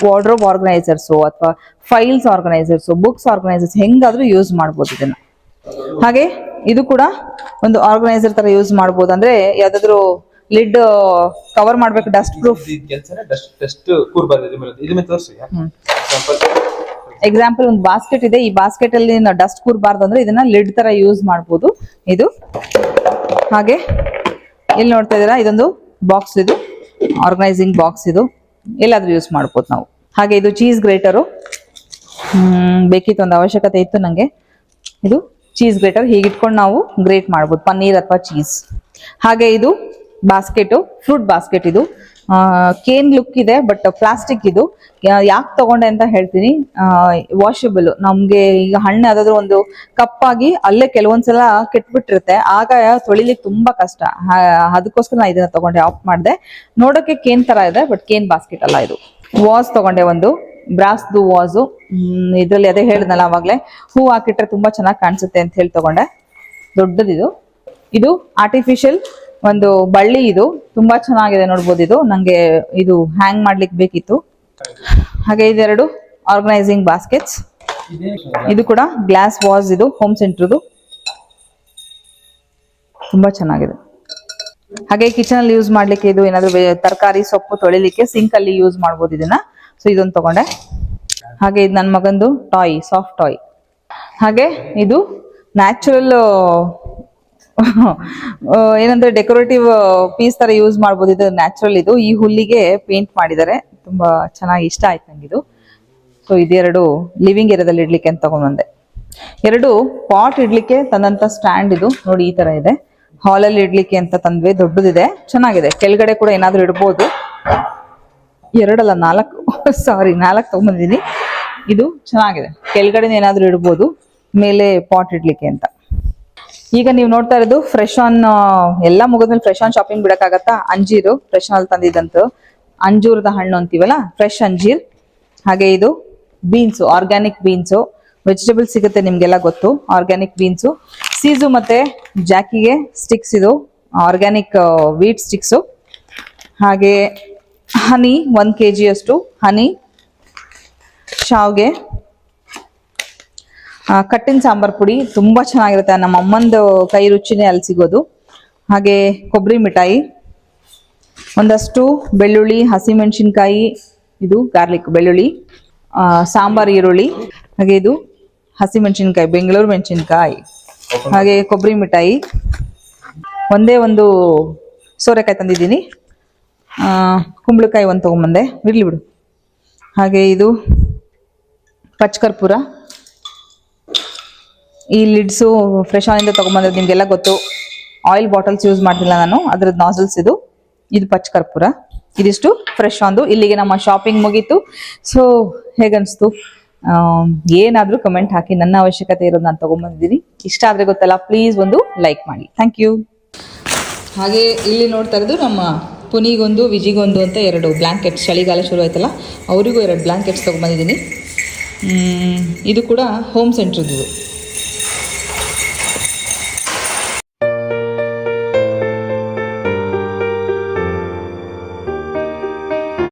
A: ವಾರ್ಡ್ರೋಬ್ ಆರ್ಗನೈಸರ್ಸ್ ಅಥವಾ ಫೈಲ್ಸ್ ಆರ್ಗನೈಸರ್ಸ್, ಬುಕ್ಸ್ ಆರ್ಗನೈಸರ್ಸ್, ಹೆಂಗಾದ್ರೂ ಯೂಸ್ ಮಾಡ್ಬೋದು ಇದನ್ನ. ಹಾಗೆ ಇದು ಕೂಡ ಒಂದು ಆರ್ಗನೈಸರ್ ತರ ಯೂಸ್ ಮಾಡ್ಬೋದು. ಅಂದ್ರೆ ಯಾವ್ದಾದ್ರು ಲಿಡ್ ಕವರ್ ಮಾಡ್ಬೇಕು, ಡಸ್ಟ್ ಪ್ರೂಫ್. ಎಕ್ಸಾಂಪಲ್ ಒಂದು ಬಾಸ್ಕೆಟ್ ಇದೆ. ಈ ಬಾಸ್ಕೆಟ್ ಅಲ್ಲಿ ಡಸ್ಟ್ ಕೂರ್ಬಾರ್ದು ಅಂದ್ರೆ ಇದನ್ನ ಲಿಡ್ ತರ ಯೂಸ್ ಮಾಡ್ಬೋದು ಇದು. ಹಾಗೆ ಇಲ್ಲಿ ನೋಡ್ತಾ ಇದ್ದೀರಾ, ಇದೊಂದು ಬಾಕ್ಸ್. ಇದು ಆರ್ಗನೈಸಿಂಗ್ ಬಾಕ್ಸ್. ಇದು ಎಲ್ಲಾದ್ರೂ ಯೂಸ್ ಮಾಡ್ಬೋದು ನಾವು. ಹಾಗೆ ಇದು ಚೀಸ್ ಗ್ರೇಟರು. ಬೇಕಿತ್ತು, ಒಂದು ಅವಶ್ಯಕತೆ ಇತ್ತು ನಂಗೆ. ಇದು ಚೀಸ್ ಗ್ರೇಟರ್. ಹೀಗೆ ಇಟ್ಕೊಂಡು ನಾವು ಗ್ರೇಟ್ ಮಾಡ್ಬೋದು ಪನ್ನೀರ್ ಅಥವಾ ಚೀಸ್. ಹಾಗೆ ಇದು ಬಾಸ್ಕೆಟ್, ಫ್ರೂಟ್ ಬಾಸ್ಕೆಟ್. ಇದು ಕೇನ್ ಲುಕ್ ಇದೆ, ಬಟ್ ಪ್ಲಾಸ್ಟಿಕ್. ಇದು ಯಾಕೆ ತಗೊಂಡೆ ಅಂತ ಹೇಳ್ತೀನಿ. ವಾಷಬಲ್. ನಮ್ಗೆ ಈಗ ಹಣ್ಣು ಯಾವ್ದಾದ್ರು ಒಂದು ಕಪ್ಪಾಗಿ ಅಲ್ಲೇ ಕೆಲವೊಂದ್ಸಲ ಕೆಟ್ಬಿಟ್ಟಿರುತ್ತೆ, ಆಗ ತೊಳಿಲಿಕ್ಕೆ ತುಂಬಾ ಕಷ್ಟ. ಅದಕ್ಕೋಸ್ಕರ ನಾನು ಇದನ್ನ ತಗೊಂಡೆ, ಆಫ್ ಮಾಡಿದೆ. ನೋಡೋಕೆ ಕೇನ್ ತರ ಇದೆ, ಬಟ್ ಕೇನ್ ಬಾಸ್ಕೆಟ್ ಅಲ್ಲ ಇದು. ವಾಸ್ ತಗೊಂಡೆ, ಒಂದು ಬ್ರಾಸ್ದು ವಾಸು. ಇದ್ರಲ್ಲಿ ಅದೇ ಹೇಳಿದ್ನಲ್ಲ ಅವಾಗ್ಲೇ, ಹೂ ಹಾಕಿಟ್ರೆ ತುಂಬಾ ಚೆನ್ನಾಗಿ ಕಾಣಿಸುತ್ತೆ ಅಂತ ಹೇಳಿ ತಗೊಂಡೆ. ದೊಡ್ಡದಿದು. ಇದು ಆರ್ಟಿಫಿಷಿಯಲ್ ಒಂದು ಬಳ್ಳಿ. ಇದು ತುಂಬಾ ಚೆನ್ನಾಗಿದೆ, ನೋಡ್ಬೋದು. ಇದು ನಂಗೆ ಇದು ಹ್ಯಾಂಗ್ ಮಾಡ್ಲಿಕ್ಕೆ ಬೇಕಿತ್ತು. ಹಾಗೆ ಇದೆರಡು ಆರ್ಗನೈಸಿಂಗ್ ಬಾಸ್ಕೆಟ್ಸ್. ಇದು ಕೂಡ ಗ್ಲಾಸ್ ವಾಸ್. ಇದು ಹೋಮ್ ಸೆಂಟರ್ದು, ತುಂಬಾ ಚೆನ್ನಾಗಿದೆ. ಹಾಗೆ ಕಿಚನ್ ಅಲ್ಲಿ ಯೂಸ್ ಮಾಡ್ಲಿಕ್ಕೆ, ಇದು ಏನಾದ್ರು ತರಕಾರಿ ಸೊಪ್ಪು ತೊಳಿಲಿಕ್ಕೆ ಸಿಂಕ್ ಅಲ್ಲಿ ಯೂಸ್ ಮಾಡ್ಬೋದು ಇದನ್ನ. ಸೊ ಇದೊಂದು ತಗೊಂಡೆ. ಹಾಗೆ ಇದು ನನ್ನ ಮಗಂದು ಟಾಯ್, ಸಾಫ್ಟ್ ಟಾಯ್. ಹಾಗೆ ಇದು ನ್ಯಾಚುರಲ್ ಏನಂದ್ರೆ ಡೆಕೋರೇಟಿವ್ ಪೀಸ್ ತರ ಯೂಸ್ ಮಾಡ್ಬೋದು. ಇದು ನ್ಯಾಚುರಲ್. ಇದು ಈ ಹುಲ್ಲಿಗೆ ಪೇಂಟ್ ಮಾಡಿದ್ದಾರೆ. ತುಂಬಾ ಚೆನ್ನಾಗಿ ಇಷ್ಟ ಆಯ್ತು ನಂಗಿದು. ಸೊ ಇದೆರಡು ಲಿವಿಂಗ್ ಏರಿಯಾದಲ್ಲಿ ಇಡ್ಲಿಕ್ಕೆ ಅಂತ ತಗೊಂಡ್ಬಂದೆ. ಎರಡು ಪಾಟ್ ಇಡ್ಲಿಕ್ಕೆ ತಂದಂತ ಸ್ಟ್ಯಾಂಡ್. ಇದು ನೋಡಿ ಈ ತರ ಇದೆ. ಹಾಲಲ್ಲಿ ಇಡ್ಲಿಕ್ಕೆ ಅಂತ ತಂದ್ವಿ. ದೊಡ್ಡದಿದೆ, ಚೆನ್ನಾಗಿದೆ. ಕೆಳಗಡೆ ಕೂಡ ಏನಾದ್ರು ಇಡ್ಬೋದು. ಎರಡಲ್ಲ, 4 ತಗೊಂಡ್ಬಂದಿದ್ದೀನಿ. ಇದು ಚೆನ್ನಾಗಿದೆ. ಕೆಳಗಡೆ ಏನಾದ್ರು ಇಡ್ಬೋದು, ಮೇಲೆ ಪಾಟ್ ಇಡ್ಲಿಕ್ಕೆ ಅಂತ. ಈಗ ನೀವು ನೋಡ್ತಾ ಇರೋದು ಫ್ರೆಶ್ ಆನ್. ಎಲ್ಲ ಮುಗಿದ್ಮೇಲೆ ಫ್ರೆಶ್ ಆನ್ ಶಾಪಿಂಗ್ ಬಿಡಕ್ಕಾಗತ್ತಾ? ಅಂಜೀರು ಫ್ರೆಶ್ ಆನ್ ತಂದಿದ್ದಂತು. ಅಂಜೂರದ ಹಣ್ಣು ಅಂತೀವಲ್ಲ, ಫ್ರೆಶ್ ಅಂಜೀರ್. ಹಾಗೆ ಇದು ಬೀನ್ಸ್, ಆರ್ಗ್ಯಾನಿಕ್ ಬೀನ್ಸು. ವೆಜಿಟೇಬಲ್ಸ್ ಸಿಗುತ್ತೆ ನಿಮಗೆಲ್ಲ ಗೊತ್ತು. ಆರ್ಗ್ಯಾನಿಕ್ ಬೀನ್ಸು, ಸೀಸು ಮತ್ತು ಜಾಕಿಗೆ ಸ್ಟಿಕ್ಸ್, ಇದು ಆರ್ಗ್ಯಾನಿಕ್ ವೀಟ್ ಸ್ಟಿಕ್ಸು. ಹಾಗೆ ಹನಿ 1 kg ಅಷ್ಟು ಹನಿ, ಶಾವ್ಗೆ, ಕಟ್ಟಿನ ಸಾಂಬಾರು ಪುಡಿ ತುಂಬ ಚೆನ್ನಾಗಿರುತ್ತೆ, ನಮ್ಮ ಅಮ್ಮಂದು ಕೈ ರುಚಿನೇ ಅಲ್ಲಿ ಸಿಗೋದು. ಹಾಗೆ ಕೊಬ್ಬರಿ ಮಿಠಾಯಿ, ಒಂದಷ್ಟು ಬೆಳ್ಳುಳ್ಳಿ, ಹಸಿಮೆಣಸಿನ್ಕಾಯಿ, ಇದು ಗಾರ್ಲಿಕ್ ಬೆಳ್ಳುಳ್ಳಿ, ಸಾಂಬಾರು ಈರುಳ್ಳಿ, ಹಾಗೆ ಇದು ಹಸಿಮೆಣಸಿನ್ಕಾಯಿ, ಬೆಂಗಳೂರು ಮೆಣಸಿನ್ಕಾಯಿ, ಹಾಗೆ ಕೊಬ್ಬರಿ ಮಿಠಾಯಿ, ಒಂದೇ ಒಂದು ಸೋರೆಕಾಯಿ ತಂದಿದ್ದೀನಿ, ಕುಂಬಳಕಾಯಿ ಒಂದು ತೊಗೊಂಬಂದೆ, ಇರಲಿ ಬಿಡು. ಹಾಗೆ ಇದು ಪಚ್ಕರ್ಪೂರ, ಈ ಲಿಡ್ಸು ಫ್ರೆಶ್ ಆನಿಂದ ತೊಗೊಂಬಂದ್ರೆ ನಿಮಗೆಲ್ಲ ಗೊತ್ತು. ಆಯಿಲ್ ಬಾಟಲ್ಸ್ ಯೂಸ್ ಮಾಡ್ತಿಲ್ಲ ನಾನು, ಅದ್ರದ್ದು ನಾಸಲ್ಸ್ ಇದು ಪಚ್ಕರ್ಪೂರ. ಇದಿಷ್ಟು ಫ್ರೆಶ್ ಆನ್ದು. ಇಲ್ಲಿಗೆ ನಮ್ಮ ಶಾಪಿಂಗ್ ಮುಗೀತು. ಸೊ ಹೇಗನ್ನಿಸ್ತು ಏನಾದರೂ ಕಮೆಂಟ್ ಹಾಕಿ. ನನ್ನ ಅವಶ್ಯಕತೆ ಇರೋದು ನಾನು ತೊಗೊಂಬಂದಿದ್ದೀನಿ. ಇಷ್ಟ ಆದರೆ ಗೊತ್ತಲ್ಲ, ಪ್ಲೀಸ್ ಒಂದು ಲೈಕ್ ಮಾಡಿ. Thank you. ಹಾಗೆ ಇಲ್ಲಿ ನೋಡ್ತಾ ಇರೋದು ನಮ್ಮ ಪುನಿಗೊಂದು ವಿಜಿಗೊಂದು ಅಂತ 2 ಬ್ಲ್ಯಾಂಕೆಟ್ಸ್. ಚಳಿಗಾಲ ಶುರು ಆಯ್ತಲ್ಲ, ಅವರಿಗೂ 2 ಬ್ಲ್ಯಾಂಕೆಟ್ಸ್ ತೊಗೊಂಬಂದಿದ್ದೀನಿ. ಇದು ಕೂಡ ಹೋಮ್ ಸೆಂಟ್ರದ್ದು.